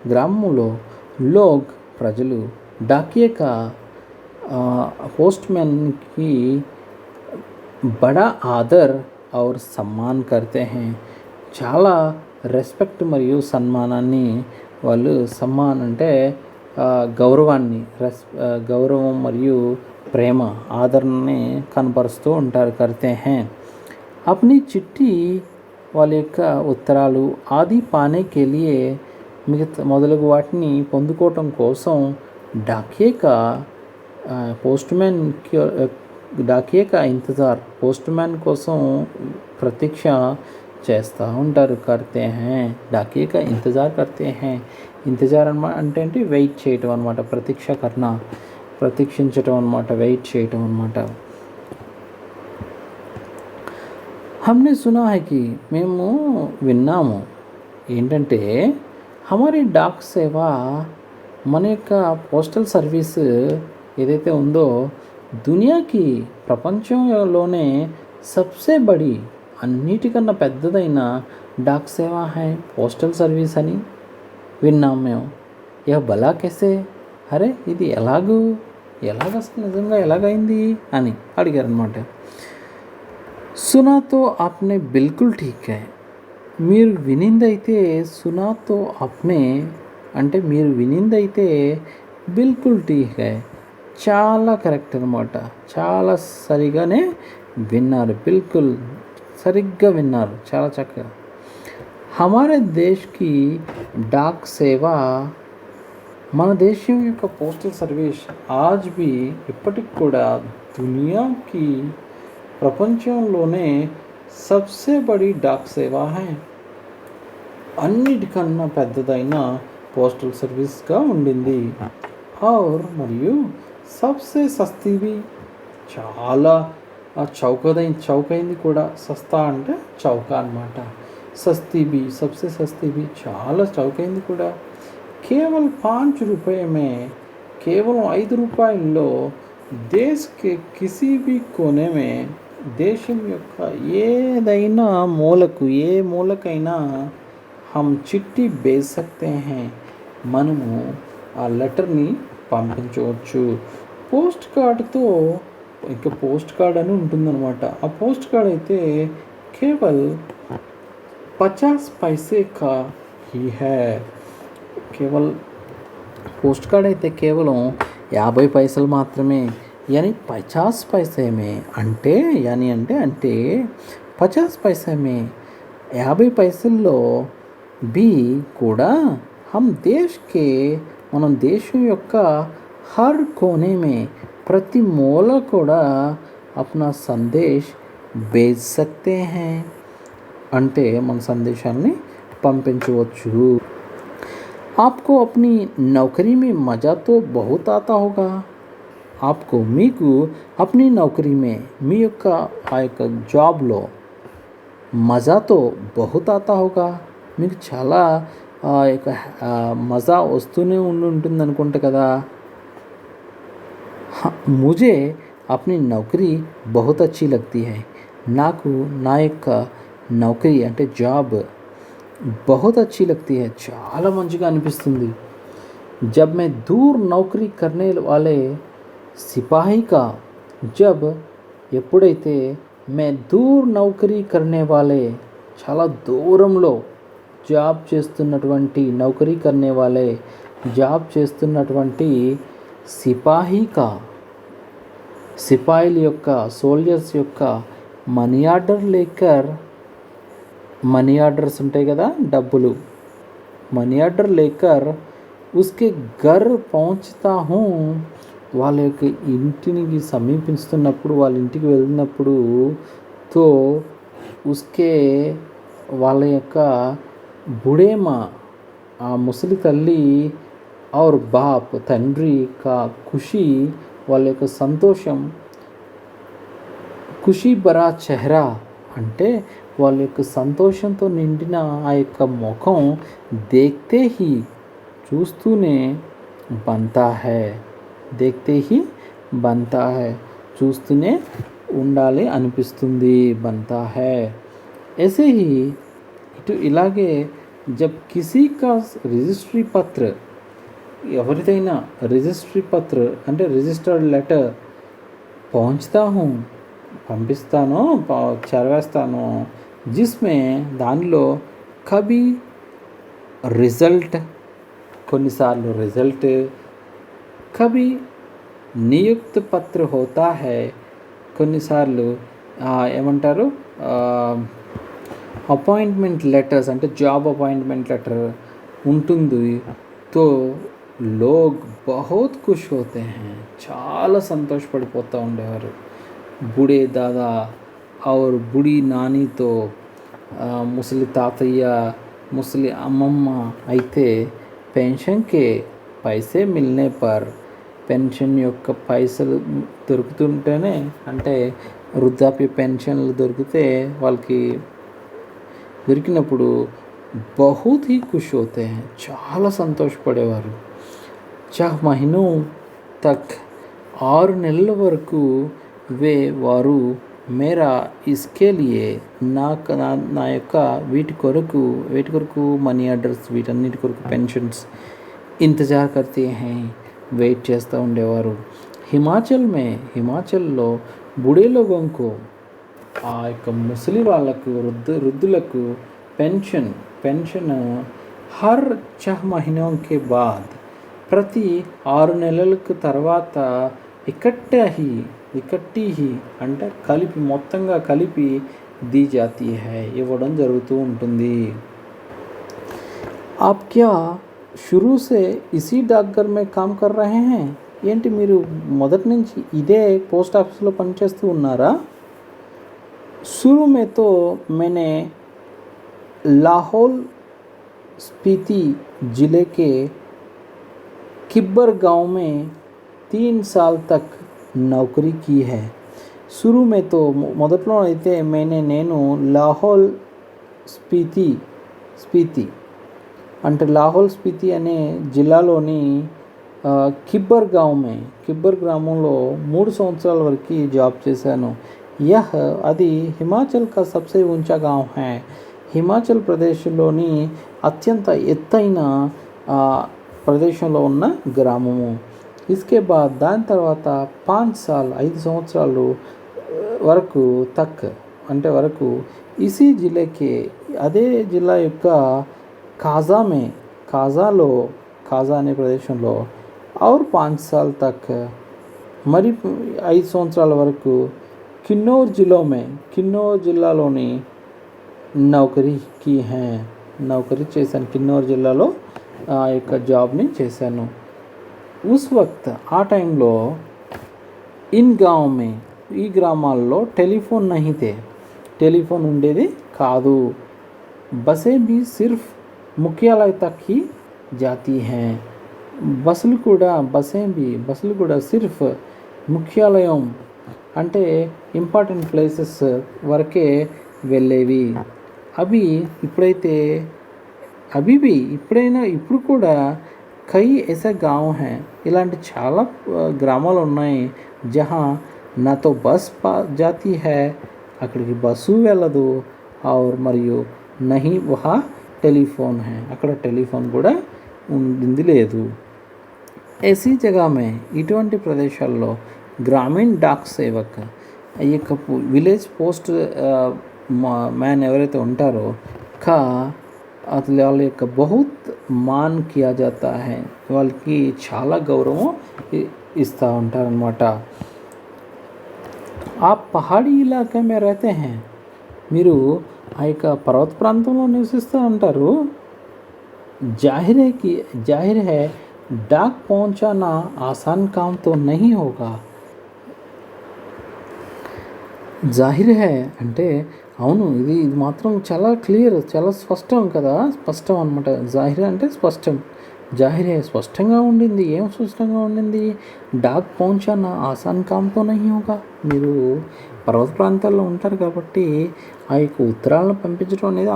గ్రామంలో లోగ్ ప్రజలు డాకియా పోస్ట్‌మ్యాన్‌కి బడా ఆదర్ ఔర్ సమ్మాన్ కర్తే హై. చాలా రెస్పెక్ట్ మరియు సన్మానాన్ని వాళ్ళు, సమ్మాన్ అంటే గౌరవాన్ని, గౌరవం మరియు ప్రేమ, ఆదరణని కనపరుస్తూ ఉంటారు. కర్తే హై. అప్ని చిట్టి, వాళ్ళ యొక్క ఉత్తరాలు ఆది పానేకే లియే, మొదలగు వాటిని పొందుకోవటం కోసం డాకియా ఇంతజార్, పోస్ట్‌మ్యాన్ కోసం ప్రతీక్ష చేస్తూ ఉంటారు. కర్తే హై. డాకియా ఇంతజార్ కర్తే హై. ఇంతజార్ అంటే ఏంటి? వెయిట్ చేయటం అనమాట. ప్రతీక్ష కర్నా, ప్రతీక్షించటం అనమాట, వెయిట్ చేయటం అనమాట. హమ్నే సునా హై కి, మేము విన్నాము ఏంటంటే హమారీ డాక్ సేవ, మన యొక్క పోస్టల్ సర్వీస్ ఏదైతే ఉందో దునియాకి, ప్రపంచంలోనే సబ్సే బడి, అన్నిటికన్నా పెద్దదైన డాక్ సేవ హై, పోస్టల్ సర్వీస్ అని విన్నాం మేము. యా భలా కేసే, అరే ఇది అసలు నిజంగా ఎలాగైంది అని అడిగారనమాట. సునాతో ఆప్నే బిల్కుల్ ఠీక్ హై. మీరు వినిందైతే, సునాతో ఆప్నే అంటే మీరు వినిందైతే బిల్కుల్ ఠీక్ హై, చాలా కరెక్ట్ అనమాట. చాలా సరిగానే విన్నారు. బిల్కుల్ సరిగ్గా విన్నారు, చాలా చక్కగా. హమారే దేశ్కి డాక్ సేవ, మన దేశం యొక్క పోస్టల్ సర్వీస్ ఆజ్ బి, ఇప్పటికి కూడా దునియాకి, ప్రపంచంలోనే సబ్సే బడి డాక్ సేవ హై, అన్నిటికన్నా పెద్దదైన పోస్టల్ సర్వీస్గా ఉండింది. ఔర్ మరియు సబ్సే సస్తీ భీ, చాలా చౌకైంది కూడా. సస్తా అంటే చౌక అన్నమాట. సస్తీ భీ, సబ్సే సస్తీ భీ, చాలా చౌకైంది కూడా. కేవలం 5 రూపాయ మే, కేవలం 5 రూపాయల్లో దేశ్ కే కిసీ భీ కోనే మే, దేశం యొక్క ఏదైనా మూలకు, ఏ మూలకైనా హమ్ చిట్టి భేజ్ సక్తే హై, మనము ఆ లెటర్ని పంపించవచ్చు. పోస్ట్ కార్డ్తో, ఇంకా పోస్ట్ కార్డ్ అని ఉంటుందన్నమాట. ఆ పోస్ట్ కార్డ్ అయితే కేవల్ 50 పైసే కా హీ హై. పోస్ట్ కార్డ్ అయితే కేవలం 50 పైసలు మాత్రమే. यानी 50 पैसे में అంటే 50 पैसे में 50 పైసల్లో బి కూడా హమ్ దేశ్కే, మనం దేశం యొక్క హర్ కోనే మే, ప్రతి మూల కూడా అప్నా సందేశ్ భేజ్ సక్తే హై, అంటే మన సందేశాన్ని పంపించవచ్చు. आपको अपनी नौकरी में मज़ा तो बहुत आता होगा. మీకు అప్నీ నౌకరీ మే, మీ యొక్క ఆ యొక్క జాబ్లో మజాతో బహుత్ ఆతా హోగా, మీకు చాలా యొక్క మజా వస్తూనే ఉంటుంది అనుకుంటా కదా. ముజే అప్నీ నౌకరీ బహుత్ అచ్చీ లగ్తీ హై, నాకు నా యొక్క నౌకరీ అంటే జాబ్ బహుత్ అచ్చీ లగ్తీ హై, చాలా మంచిగా అనిపిస్తుంది. జబ్ మే దూర్ నౌకరీ కర్నే వాలే సిపాహీకా, ఎప్పుడైతే మే దూర్ నౌకరీ కర్నే వాలే, చాలా దూరంలో జాబ్ చేస్తున్నటువంటి, నౌకరీ కర్నే వాలే జాబ్ చేస్తున్నటువంటి సిపాహీకా, సిపాయిల యొక్క, సోల్జర్స్ యొక్క మనీ ఆర్డర్ లేకర్, మనీ ఆర్డర్స్ ఉంటాయి కదా, డబ్బులు, మనీ ఆర్డర్ లేకర్ ఉస్కే ఘర్ పహుంచతా హూ, వాళ్ళ యొక్క ఇంటిని సమీపిస్తున్నప్పుడు, వాళ్ళ ఇంటికి వెళ్ళినప్పుడు తో ఉస్కే, వాళ్ళ యొక్క బుడేమా, ఆ ముసలి తల్లి ఔర్ బాప్, తండ్రి కా ఖుషి, వాళ్ళ యొక్క సంతోషం ఖుషీ భరా చెహరా అంటే వాళ్ళ యొక్క సంతోషంతో నిండిన ఆ యొక్క ముఖం దేఖ్తే హీ చూస్తూనే బంతా హై, దేఖ్తే హీ బంతా హై చూస్తూనే ఉండాలి అనిపిస్తుంది, బంతా హై. ऐसे ही ఇటు ఇలాగే జబ్ కిసీ కా రిజిస్ట్రీ పత్ర ఎవరిదైనా రిజిస్ట్రీ పత్ర అంటే రిజిస్టర్డ్ లెటర్ పहुंचता हूँ పంపిస్తాను చదివేస్తాను, జిస్మే దానిలో కభీ రిజల్ట్ కొన్నిసార్లు రిజల్ట్, కభీ నియుక్త పత్ర హోతా హై కొన్నిసార్లు ఏమంటారు అపాయింట్మెంట్ లెటర్స్ అంటే జాబ్ అపాయింట్మెంట్ లెటర్ ఉంటుంది. తో లోగ్ బహుత్ ఖుష్ హోతే హై చాలా సంతోషపడిపోతూ ఉండేవారు. బూడే దాదా और బుడి నానితో ముసలి తాతయ్య ముసలి అమ్మమ్మ అయితే పెన్షన్కే పైసే మిల్నే పర్ పెన్షన్ యొక్క పైసలు దొరుకుతుంటేనే అంటే వృద్ధాప్య పెన్షన్లు దొరికితే వాళ్ళకి దొరికినప్పుడు బహుత్ హీ ఖుష్ హోతే హై చాలా సంతోషపడేవారు. 4 మహీనో తక్ 6 నెలల వరకు వారు మేరా ఇస్కే లియే నా యొక్క వీటి కొరకు మనీ ఆర్డర్స్ వీటన్నిటి కొరకు పెన్షన్స్ ఇంతజార్ కర్తే హై వెయిట్ చేస్తూ ఉండేవారు. హిమాచల్లో బుడే లోగోంకో ఆ యొక్క ముసలి వాళ్ళకు వృద్ధులకు పెన్షన్ హర్ 6 మహీనోంకే బాద్ ప్రతి 6 నెలలకు తర్వాత ఇకట్టి హీ అంటే మొత్తంగా కలిపి दी जाती है ఇవ్వడం జరుగుతూ ఉంటుంది. आप क्या शुरू से इसी डाकघर में काम कर रहे हैं ఏంటి మీరు మొదటి నుంచి ఇదే పోస్ట్ ఆఫీస్లో పనిచేస్తూ ఉన్నారా? शुरू में तो मैंने लाहौल स्पीति ज़िले के किब्बर गांव में 3 साल तक नौकरी की है. शुरू में तो మొదట్లో అయితే నేను లాహౌల్ స్పీతి అంటే లాహౌల్ స్పీతి అనే జిల్లాలోని కిబ్బర్ గ్రామంలో 3 సంవత్సరాల వరకు జాబ్ చేశాను. అది హిమాచల్ కా సబ్సే ఊంచా గాంవ్ హై హిమాచల్ ప్రదేశ్లోని అత్యంత ఎత్తైన ప్రదేశంలో ఉన్న గ్రామము. ఇస్కే బాద్ దాని తర్వాత 5 సంవత్సరాలు వరకు వరకు ఇసీ జిల్లాకి అదే జిల్లా యొక్క కాజా అనే ప్రదేశంలో और 5 साल तक మరి 5 సంవత్సరాల వరకు కిన్నౌర్ జిల్లాలోని నౌకరీ చేశాను. కిన్నౌర్ జిల్లాలో ఆ యొక్క జాబ్ని చేశాను. ఉస్ వక్త్ ఆ టైంలో ఈ గ్రామాల్లో టెలిఫోన్ ఉండేది కాదు. బసే భీ సిర్ఫ్ ముఖ్యాలయ తక్ హీ జాతీ హై బస్సులు కూడా సిర్ఫ్ ముఖ్యాలయం అంటే ఇంపార్టెంట్ ప్లేసెస్ వరకే వెళ్ళేవి. ఇప్పుడు కూడా కై ఐసా గాంవ్ హై ఇలాంటి చాలా గ్రామాలు ఉన్నాయి. జహా నాతో బస్ జాతీ హై అక్కడికి బస్సు వెళ్ళదు. మరియు నహీ వహా టెలిఫోన్ హై అక్కడ టెలిఫోన్ కూడా ఉండింది లేదు. ऐसी जगह में ఇటువంటి ప్రదేశాల్లో గ్రామీణ డాక్ సేవక్ ఈ యొక్క విలేజ్ పోస్ట్ మ్యాన్ ఎవరైతే ఉంటారో వాళ్ళ యొక్క బహుత్ మాన్ కియా జాతా హై వాళ్ళకి చాలా గౌరవం ఇస్తూ ఉంటారనమాట. ఆ పహాడీ ఇలాకా మే రహతే హై మీరు ఆ యొక్క పర్వత ప్రాంతంలో నివసిస్తూ ఉంటారు. जाहिर है डाक पहुंचाना आसान काम तो नहीं होगा. జాహిర్ హై అంటే అవును ఇది మాత్రం చాలా క్లియర్ చాలా స్పష్టం కదా, స్పష్టం అనమాట. జాహిర్ అంటే స్పష్టం, జాహిర్ హై స్పష్టంగా ఉండింది. ఏం స్పష్టంగా ఉండింది? డాక్ పहुंचाना ఆసాన్ కామ్తో నహీ హోగా మీరు పర్వత ప్రాంతాల్లో ఉంటారు కాబట్టి ఆ యొక్క ఉత్తరాలను పంపించడం అనేది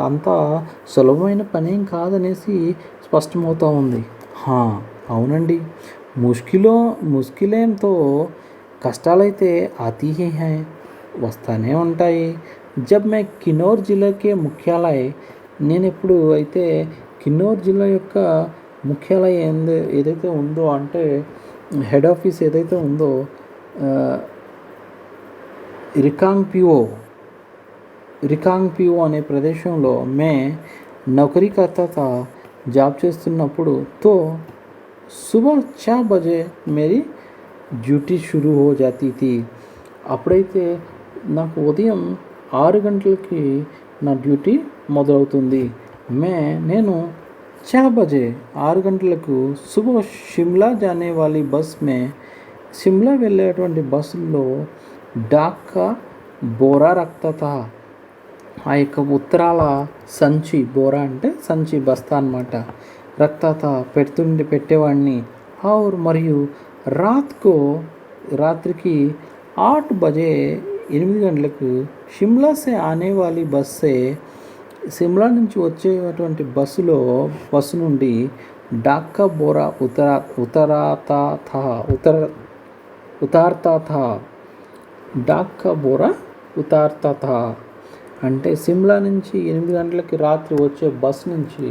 అంత సులభమైన పని ఏం కాదనేసి స్పష్టమవుతూ ఉంది. అవునండి, ముష్కిలేంతో కష్టాలైతే ఆతీ హీ హై, వస్తూనే ఉంటాయి. జబ్ మే కిన్నౌర్ జిల్లాకే ముఖ్యాలయ, నేను ఎప్పుడు అయితే కిన్నౌర్ జిల్లా యొక్క ముఖ్యాలయం ఏదైతే ఉందో, అంటే హెడ్ ఆఫీస్ ఏదైతే ఉందో రికాంగ్పిఓ అనే ప్రదేశంలో మే నౌకరీ కర్తా జాబ్ చేస్తున్నప్పుడు తో సుబహ్ 4 బజే మేరీ డ్యూటీ షురూ హో జాతీ థీ. అప్పుడైతే నాకు ఉదయం 6 గంటలకి నా డ్యూటీ మొదలవుతుంది. నేను 4 బజే 6 గంటలకు సుబహ్ షిమ్లా జానే వాలీ బస్ మే, షిమ్లా వెళ్ళేటువంటి బస్సుల్లో డాకా బోరా రక్తా థా, ఆ యొక్క ఉత్తరాల సంచి, బోరా అంటే సంచి, బస్తా అన్నమాట, రక్తా థా పెట్టేవాడిని. మరియు రాత్రికి 8 బజే 8 గంటలకు షిమ్లా సే ఆనే వాలీ బస్సే, సిమ్లా నుంచి వచ్చేటువంటి బస్సు నుండి డాకా బోరా ఉతార్తా థా, డాకా బోరా ఉతార్తా థా అంటే సిమ్లా నుంచి 8 గంటలకి రాత్రి వచ్చే బస్ నుంచి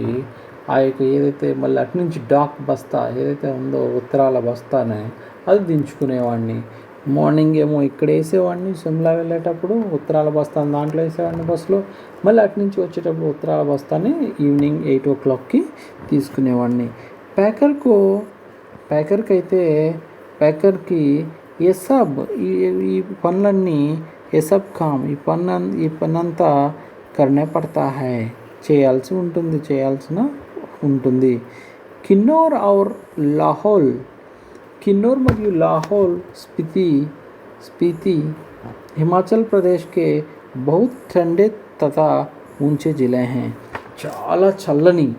ఆ యొక్క ఏదైతే మళ్ళీ అటు నుంచి డాక్ బస్తా ఏదైతే ఉందో ఉత్తరాల బస్తానే అది దించుకునేవాడిని. మార్నింగ్ ఏమో ఇక్కడ వేసేవాడిని, సిమ్లా వెళ్ళేటప్పుడు ఉత్తరాల బస్తాను దాంట్లో వేసేవాడిని బస్సులో, మళ్ళీ అటు నుంచి వచ్చేటప్పుడు ఉత్తరాల బస్తాని ఈవినింగ్ 8 o'clockకి తీసుకునేవాడిని. ప్యాకర్కి ఎసబ్ ఈ పనులన్నీ ఎసబ్ కామ్ ఈ పనంతా కర్నే పడతా హై, చేయాల్సిన ఉంటుంది. కిన్నౌర్ మరియు లాహౌల్ స్పీతి హిమాచల్ ప్రదేశ్కే బహుత్ ఠండే తథా ఊంచే జిలే హై, చాలా చల్లని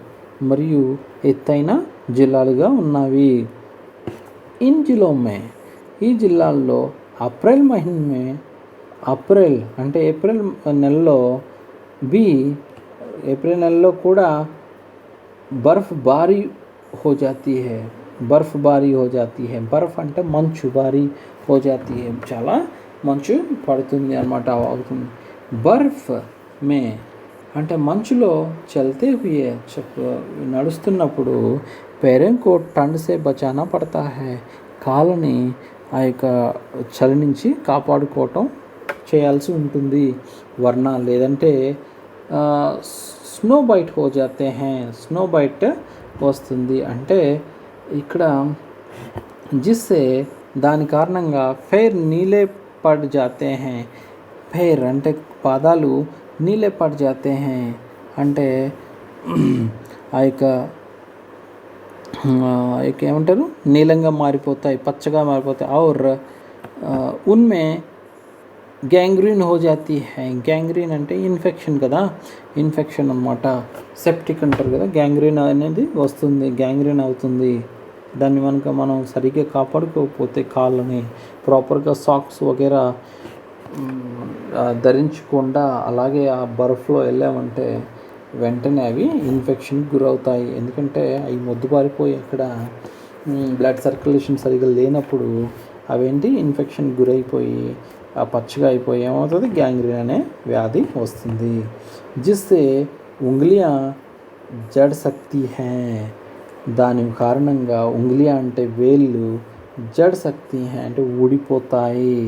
మరియు ఎత్తైన జిల్లాలుగా ఉన్నవి. ఈ జిల్లాల్లో ఏప్రిల్ నెలలో కూడా బర్ఫ్బారీ హో జాతీ హై. బర్ఫ్ అంటే మంచు, బారీ హో జాతీ హై, చాలా మంచు పడుతుంది అన్నమాట, అవుతుంది. బర్ఫ్ మే అంటే మంచులో చల్తే హుయే నడుస్తున్నప్పుడు पैरों को ठंड से बचाना पड़ता है, కాళ్ళని ఆ యొక్క చలి నుంచి కాపాడుకోవటం చేయాల్సి ఉంటుంది. లేదంటే స్నో బైట్ హో జాతే హై, స్నో బైట్ వస్తుంది. అంటే ఇక్కడ జిస్సే దాని కారణంగా ఫైర్ నీలే పడ్ జాతే హై, ఫైర్ అంటే పాదాలు, నీలే పడ్ జాతే హై అంటే ఆ యొక్క ఏమంటారు, నీలంగా మారిపోతాయి, పచ్చగా మారిపోతాయి. ఔర్ ఉన్మే గ్యాంగ్రీన్ హో జాతీ హై, గ్యాంగ్రీన్ అంటే ఇన్ఫెక్షన్ కదా, ఇన్ఫెక్షన్ అన్నమాట, సెప్టిక్ అంటారు కదా, గ్యాంగ్రీన్ అనేది వస్తుంది, గ్యాంగ్రీన్ అవుతుంది. దాన్ని మనం సరిగ్గా కాపాడుకోకపోతే కాళ్ళని ప్రాపర్గా సాక్స్ వగేరా ధరించకుండా అలాగే ఆ బర్ఫ్లో వెళ్ళామంటే వెంటనే అవి ఇన్ఫెక్షన్కి గురవుతాయి. ఎందుకంటే అవి మొద్దుబారిపోయి అక్కడ బ్లడ్ సర్క్యులేషన్ సరిగ్గా లేనప్పుడు అవేంటి ఇన్ఫెక్షన్కి గురైపోయి ఆ పచ్చగా అయిపోయి ఏమవుతుంది, గ్యాంగ్రీన్ అనే వ్యాధి వస్తుంది. జిస్సే ఉంగ్లియా జడ్ సక్తి హై, దాని కారణంగా ఉంగ్లియా అంటే వేళ్ళు, జడ్ సక్తి హై అంటే ఊడిపోతాయి.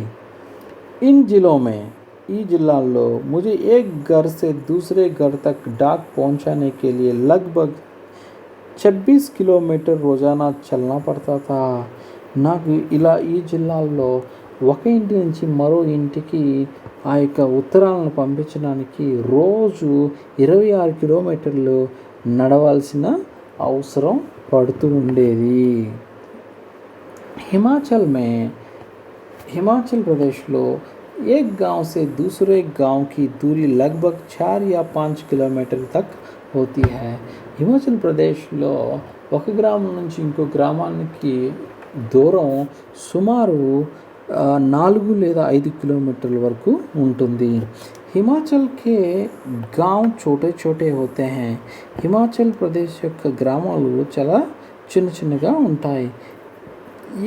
ఈ జిల్లాల్లో मुझे एक घर से दूसरे घर तक डाक पहुंचाने के लिए लगभग 26 किलोमीटर रोजाना चलना पड़ता था. నాకు ఈ జిల్లాల్లో ఒక ఇంటి నుంచి మరో ఇంటికి ఆ యొక్క ఉత్తరాలను పంపించడానికి రోజు 26 కిలోమీటర్లు నడవాల్సిన అవసరం పడుతూ ఉండేది. हिमाचल प्रदेश लो एक गांव से दूसरे गांव की दूरी लगभग 4 या 5 किलोमीटर तक होती है. హిమాచల్ ప్రదేశ్లో ఒక గ్రామం నుంచి ఇంకో గ్రామానికి దూరం సుమారు 4 లేదా 5 కిలోमीटर వరకు ఉంటుంది. హిమాచల్ కే గాँव छोटे छोटे होते हैं. హిమాచల్ ప్రదేశ్ యొక్క గ్రామాలు చాలా చిన్న చిన్నగా ఉంటాయి.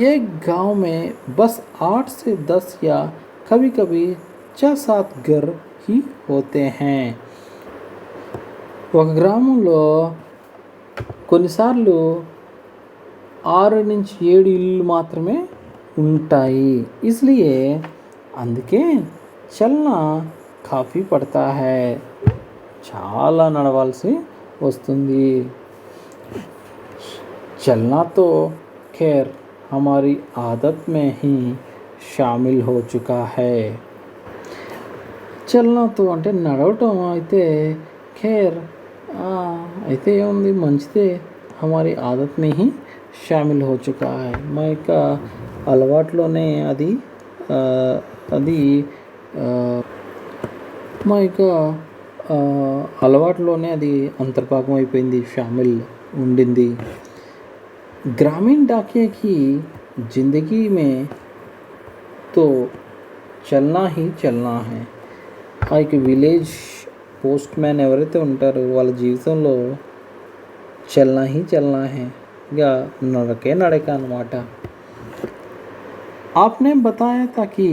ये गाँव में बस 8 से 10 या कभी कभी 6-7 घर ही होते हैं. ఒక గ్రామంలో కొన్నిసార్లు 6 నుంచి 7 ఇళ్ళు మాత్రమే ఉంటాయి. इसलिए అందుకే చల్నా కాఫీ పడతా హై, చాలా నడవాల్సి వస్తుంది. चलना तो खैर हमारी आदत में ही शामिल हो चुका है. చలనా తో అంటే నడవటం అయితే ఖైర్ అయితే ఏముంది మంచిదే. హమారీ ఆదత్ మే హీ షామిల్ హో చుకా హై. మా యొక్క అలవాట్లోనే అది మా యొక్క అలవాట్లోనే అది అంతర్భాగం అయిపోయింది, షామిల్ ఉండింది. ग्रामीण डाकिया की ज़िंदगी में तो चलना ही चलना है. ఆ యొక్క విలేజ్ పోస్ట్ మ్యాన్ ఎవరైతే ఉంటారో వాళ్ళ జీవితంలో చల్నా హీ చల్నా హై, ఇక నడకే నడక అన్నమాట. ఆప్నే బతాయా తాకి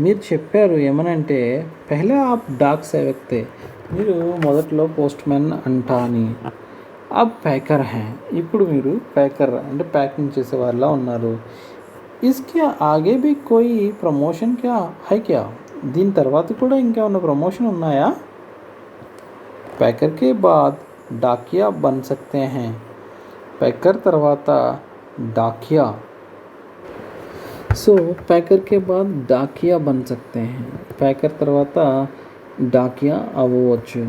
మీరు చెప్పారు ఏమనంటే పెహ్లే ఆప్ డాక్ సేవక్ తే, మీరు మొదట్లో పోస్ట్ మ్యాన్ అంటా అని. अब पैकर हैं, ఇప్పుడు మీరు पैकर అంటే ప్యాకింగ్ చేసే వాళ్ళ ఉన్నారు. इसके आगे भी कोई प्रमोशन क्या है क्या, దీని తర్వాత కూడా ఇంకేమైనా ప్రమోషన్ ఉన్నాయా? पैकर के बाद डाकिया बन सकते हैं. पैकर తర్వాత डाकिया. సో पैकर के बाद डाकिया बन सकते हैं. पैकर తర్వాత डाकिया అవ్వచ్చు.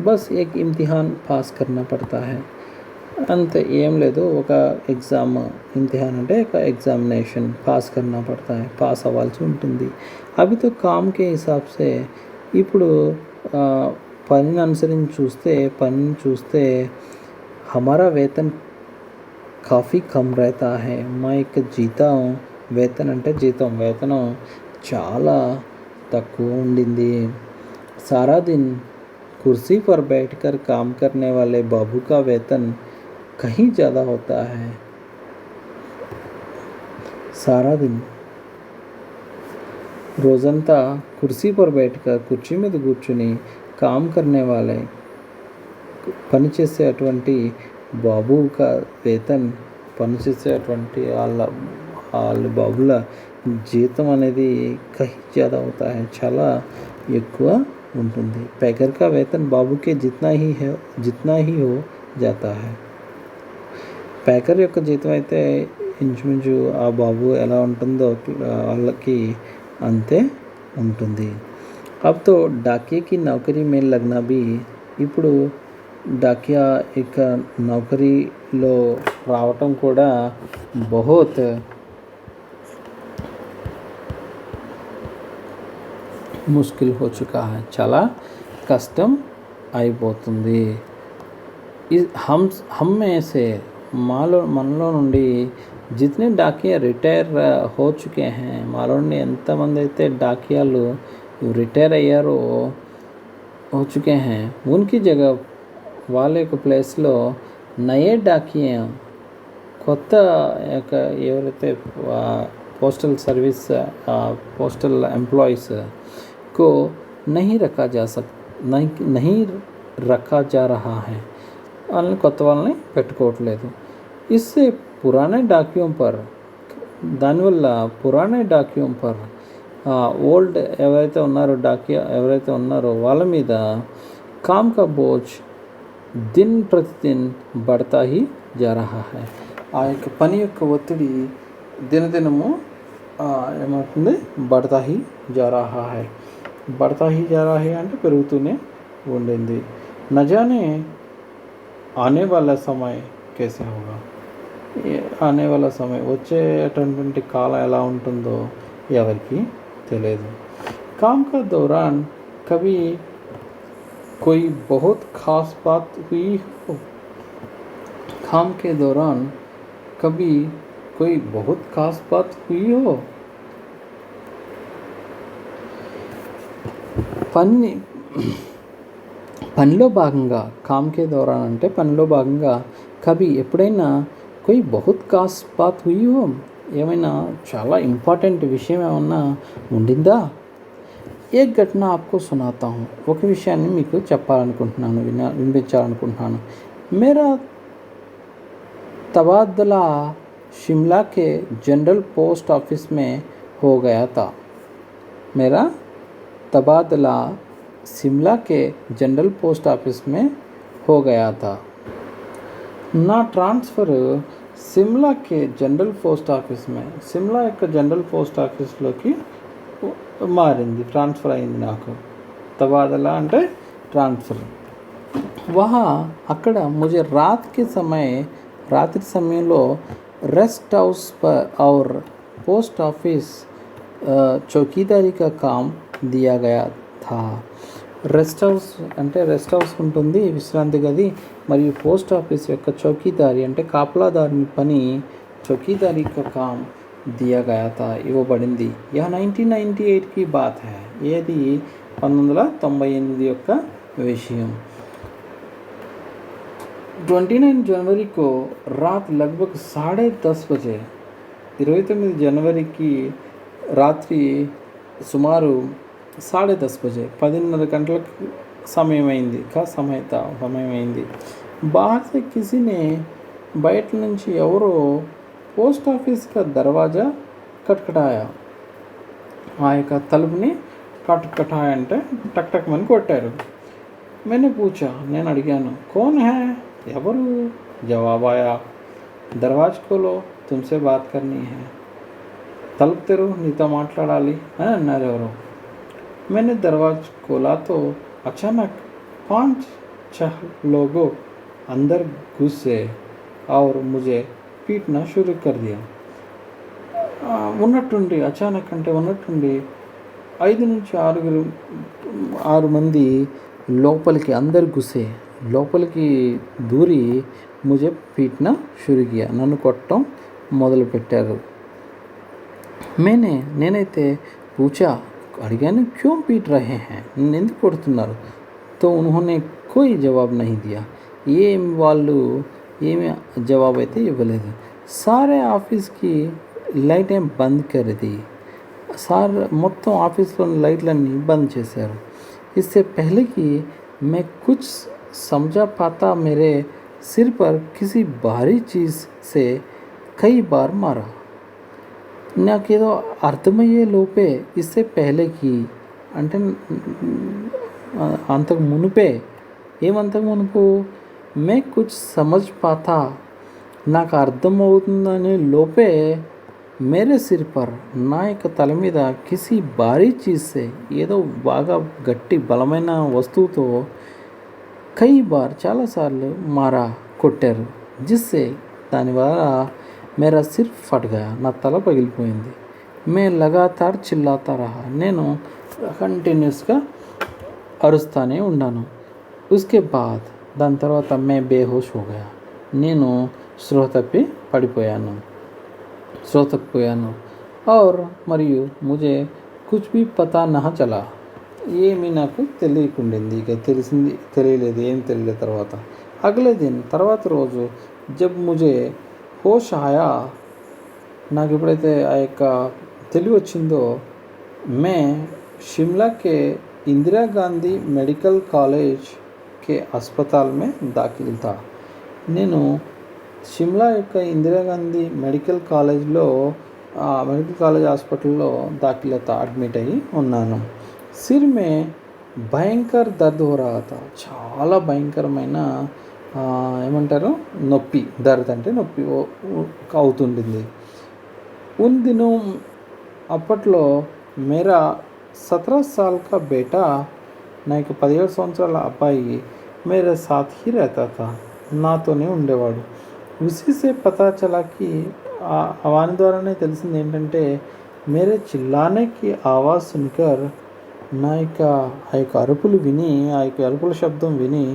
బస్ ఏక్ ఇమ్తిహాన్ పాస్ కర్నా పడతా హై, అంతే, ఏం లేదు. ఒక ఎగ్జామ్, ఇమ్తిహాన్ అంటే ఒక ఎగ్జామినేషన్ పాస్ కర్నా పడతా హై, పాస్ అవ్వాల్సి ఉంటుంది. అవి తో కామ్ కే హిసాబ్ సే, ఇప్పుడు పనిని అనుసరించి చూస్తే హమారా వేతన్ కాఫీ కమ్ रहता है. మా యొక్క జీతం, వేతన్ అంటే జీతం, వేతనం చాలా తక్కువ ఉండింది. सारा दिन कुर्सी पर बैठकर काम करने वाले बाबू का वेतन कहीं ज़्यादा होता है. सारा दिन రోజంతా కుర్సీ పర్ బైఠకర్, కుర్చీ మీద కూర్చుని కామ్ కర్నే వాలే, పనిచేసే అటువంటి బాబు కా వేతన్, పనిచేసే అటువంటి వాళ్ళ బాబుల జీతం అనేది కహీ జ్యాదా అవుతా హై, చాలా ఎక్కువ ఉంటుంది. पैकर का वेतन बाबू के जितना ही हो जाता है. पैकर యొక్క జీతం అయితే ఇంచుమించు ఆ బాబు ఎలా ఉంటుందో వాళ్ళకి అంతే ఉంటుంది. अब तो डाकिया की नौकरी में लगना भी, ఇప్పుడు డాకియా యొక్క నౌకరీలో రావటం కూడా బహుత్ ముష్కిల్ హో చుకా హై, చాలా కష్టం అయిపోతుంది. హమ్మే సే, మనలో నుండి జితనే డాకియా రిటైర్ హో చుకే హై, మాలో నుండి ఎంతమంది అయితే డాకియాలు రిటైర్ అయ్యారో హో చుకే హై, ఉన్కి జగహ వాళ్ళ యొక్క ప్లేస్లో నయే డాకియా, కొత్త యొక్క ఎవరైతే పోస్టల్ సర్వీస్ పోస్టల్ ఎంప్లాయీస్ को नहीं रखा जा रहा है. వాళ్ళని కొత్త వాళ్ళని పెట్టుకోవట్లేదు. इससे पुराने डाकियों पर, దానివల్ల పురాణే డాకియోం పర్, ఓల్డ్ ఎవరైతే ఉన్నారో డాకియా ఎవరైతే ఉన్నారో వాళ్ళ మీద కామ్ కా బోజ్ దిన్ ప్రతిదిన్ బడతా హీ జా రహా హై. ఆ యొక్క పని యొక్క ఒత్తిడి దినదినము ఏమవుతుంది, బడతా హీ జా రహా హై. बढ़ता ही जा रहा है అంటే పెరుగుతూనే ఉండింది. न जाने आने वाला समय कैसे होगा, आने वाला समय వచ్చేటటువంటి కాలం ఎలా ఉంటుందో ఎవరికి తెలియదు. काम का दौरान कभी कोई बहुत खास बात हुई हो, काम के दौरान कभी कोई बहुत खास बात हुई हो, పనిలో భాగంగా కామ్కే దౌరాన్ అంటే పనిలో భాగంగా కభీ ఎప్పుడైనా కొయి బహుత్ ఖాస్ బాత్ హుయి హో, ఏమైనా చాలా ఇంపార్టెంట్ విషయం ఏమన్నా ఉండిందా? ఏ ఘటన ఆప్కో సునాతా హూँ, ఒక విషయాన్ని మీకు చెప్పాలనుకుంటున్నాను, వినిపించాలనుకుంటున్నాను. మేరా तबादला शिमला के जनरल पोस्ट ऑफिस में हो गया था. मेरा तबादला शिमला के जनरल पोस्ट ऑफिस में हो गया था. నా ట్రాన్స్ఫర్ సిమ్లాకే జనరల్ పోస్ట్ ఆఫీస్ మే, సిమ్లా యొక్క జనరల్ పోస్ట్ ఆఫీస్లోకి మారింది, ట్రాన్స్ఫర్ అయింది నాకు. తబాదలా అంటే ట్రాన్స్ఫర్. వహా అక్కడ ముझे రాత్రి సమయంలో रेस्ट हाउस पर और पोस्ट ऑफिस चौकीदारी का काम दिया गया था. రెస్ట్ హౌస్ అంటే రెస్ట్ హౌస్ ఉంటుంది, విశ్రాంతి గది, మరియు పోస్ట్ ఆఫీస్ యొక్క చౌకీదారి అంటే కాపలాదారుని పని, చౌకీదారీ కా కామ్ దియా గయా థా ఇవ్వబడింది. యహ 1998 की बात है, ఏది 1998 యొక్క విషయం. 29 जनवरी को रात लगभग 10:30 बजे, 29 जनवరికి రాత్రి సుమారు 10:30 बजे 10:30 గంటలకు సమయమైంది. బాహర్ సే కిసీనే, బయట నుంచి ఎవరో పోస్ట్ ఆఫీస్ కా దర్వాజా కట్కటాయా, ఆ యొక్క తలుపుని కట్కటాయా అంటే టక్ టక్ మని కొట్టారు. मैंने पूछा, నేను అడిగాను, कौन है, ఎవరు? జవాబ్ ఆయా, దర్వాజా ఖోలో, తుమ్సే బాత్ కర్నీ హై, తలుపు తెరు, నీతో మాట్లాడాలి అని అన్నారు ఎవరు. मैंने दरवाजा खोला तो अचानक 5-6 लोग अंदर घुसे और मुझे पीटना शुरू कर दिया. ఉన్నట్టుండి, అచానక్ అంటే ఉన్నట్టుండి 5 నుంచి 6 మంది లోపలికి అందరు గుసే, లోపలికి దూరి ముझे పీట్నా షురు కియా, నన్ను కొట్టడం మొదలుపెట్టారు. నేనైతే పూచా, అడిగాను, క్యోं పీట్ రహే హై, నన్ను ఎందుకు కొడుతున్నారు? తో ఉన్హోనే కోయి జవాబ్ నహీ దియా, వాళ్ళు ఏమి జవాబు అయితే ఇవ్వలేదు. సారే ఆఫీస్కి లైటే బంద్ కర్ दी, మొత్తం ఆఫీస్లోని లైట్లన్నీ బంద్ చేశారు. इससे पहले कि मैं कुछ समझा पाता, मेरे सिर पर किसी भारी चीज़ से कई बार मारा. నాకేదో అర్థమయ్యే లోపే, ఇస్సే పెహ్లేకి అంటే అంతకు మునుపే, ఏమంతకు మునుపు, మే కుచ్ సమజ్ పాతా, నాకు అర్థమవుతుందనే లోపే, మేరే సిర్ పర్, నా యొక్క తల మీద, కిసి భారీ చీజ్సే, ఏదో బాగా గట్టి బలమైన వస్తువుతో, కై బార్ చాలాసార్లు మారా కొట్టారు. జిస్సే దానివల్ల మేరా సిర్ ఫట్ గయా, నా తల పగిలిపోయింది. మే లగాతార్ చిల్లాతా రహా, నేను కంటిన్యూస్గా అరుస్తానే ఉన్నాను. ఉస్కే బాద్, దాని తర్వాత మే బేహోష్ హో గయా, నేను స్పృహ తప్పిపోయాను. और మరియు ముझे కుచ్ భీ పతా నహా చలా, ఏమీ నాకు తెలియకుండింది, ఇక తెలియలేదు, ఏం తెలియలేదు. తర్వాత అగలే దిన్, తర్వాత రోజు, జబ్ ముझे హోష్ ఆయా, నాకు ఎప్పుడైతే ఆ యొక్క తెలివి వచ్చిందో, మే షిమ్లాకే ఇందిరా గాంధీ మెడికల్ కాలేజ్ కే అస్పతాల్ మే దాఖిల్ థా, నేను షిమ్లా యొక్క ఇందిరాగాంధీ మెడికల్ కాలేజ్ హాస్పిటల్లో అడ్మిట్ అయ్యి ఉన్నాను. సిర్ మే భయంకర్ దర్ద్ హో రహా థా, చాలా భయంకరమైన ఏమంటారు, నొప్పి, దర్ద్ అంటే నొప్పి అవుతుండింది. ఉన్ దినో, అప్పట్లో మేరా 17 साल का బేటా, నా యొక్క 17 సంవత్సరాల అబ్బాయి, మేరే సాత్ హీ రహతా థా, నాతోనే ఉండేవాడు. ఉసీ సే పతా చలాకి, వాని ద్వారానే తెలిసింది ఏంటంటే, మేరే చిల్లానేకి ఆవాజ్ సున్కర్, నా యొక్క ఆ యొక్క అరుపులు విని, ఆ యొక్క అరుపుల శబ్దం విని,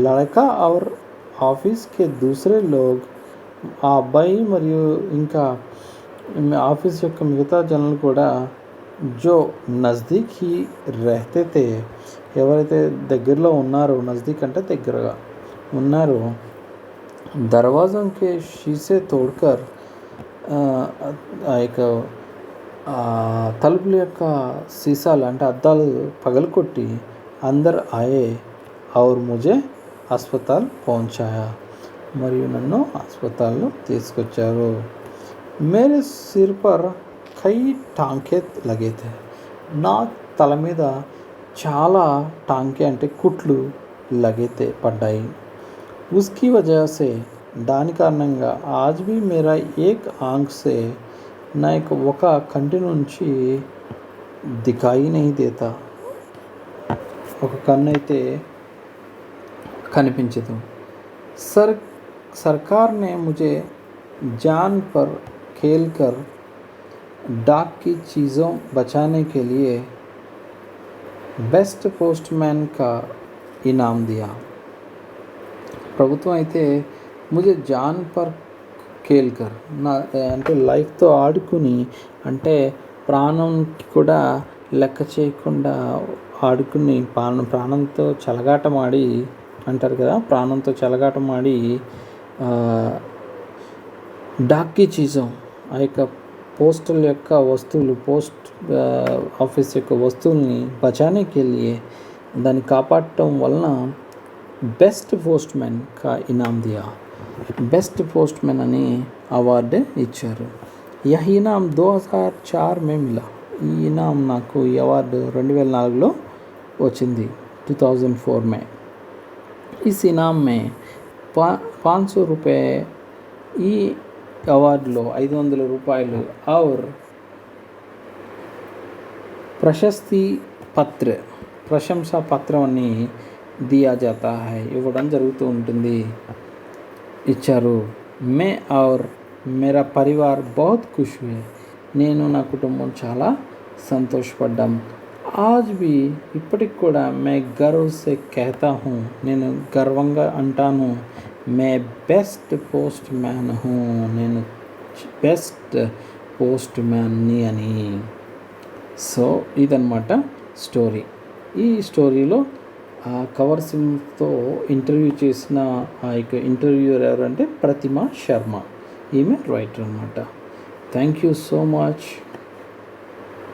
లడకా ఔర్ ఆఫీస్కే దూసరే లోగ్, ఆ అబ్బాయి మరియు ఇంకా ఆఫీస్ యొక్క మిగతా జనాలు కూడా जो నజదీక్ హీ रहते थे ఎవరైతే దగ్గరలో ఉన్నారో నజదీక్ అంటే దగ్గరగా ఉన్నారో दरवाज़ों के शीशे तोड़कर యొక్క తలుపుల యొక్క సీసాలు అంటే అద్దాలు పగలకొట్టి అందరు ఆయే ఔర్ ముజే अस्पताल పहुంచాయా మరియు నన్ను अस्पताल తీసుకొచ్చారు మేరే సిర్ పర్ కై టాంకే లగే थे నా తల మీద చాలా టాంకే అంటే కుట్లు లగైతే పడ్డాయి उसकी वजह से దాని కారణంగా ఆజ్ भी मेरा एक आंख से నా యొక్క ఒక కంటి నుంచి దికాయి नहीं देता ఒక కన్ను అయితే కనిపించదు सरकार ने मुझे जान पर खेल कर डाक की चीज़ों बचाने के लिए बेस्ट पोस्टमैन का इनाम दिया ప్రభుత్వం అయితే ముజే జాన్ పర్ కేల్కర్ నా అంటే లైఫ్తో ఆడుకుని అంటే ప్రాణంకి కూడా లెక్క చేయకుండా ఆడుకుని ప్రాణంతో చెలగాటమాడి అంటారు కదా ప్రాణంతో చెలగాటమాడి డాక్కి చీజం ఆ యొక్క పోస్టల్ యొక్క వస్తువులు పోస్ట్ ఆఫీస్ యొక్క వస్తువుల్ని బచానేకి వెళ్ళి దాన్ని కాపాడటం వలన बेस्ट पोस्टमैन का इनाम दिया बेस्ट पोस्टमैन అని అవార్డు ఇచ్చారు यह इनाम 2004 में मिला ఈ ఇనాం నాకు ఈ అవార్డు 2004లో వచ్చింది 2004 में इस इनाम में 500 रुपये ఈ అవార్డులో 500 రూపాయలు और ప్రశస్తి పత్ర ప్రశంసా పత్రం అని दिया जाता है ఇవ్వడం జరుగుతూ ఉంటుంది ఇచ్చారు मैं और मेरा परिवार बहुत खुश हुए నేను నా కుటుంబం చాలా సంతోషపడ్డాం आज भी ఇప్పటికి కూడా मैं गर्व से कहता हूँ నేను గర్వంగా అంటాను मैं बेस्ट पोस्टमैन हूँ నేను బెస్ట్ పోస్ట్మ్యాన్ని అని సో ఇదన్నమాట స్టోరీ ఈ స్టోరీలో ఆ కవర్ సింగ్తో ఇంటర్వ్యూ చేసిన ఆ యొక్క ఇంటర్వ్యూయర్ ఎవరంటే ప్రతిమ శర్మ ఈమె రైటర్ అనమాట థ్యాంక్ యూ సో మచ్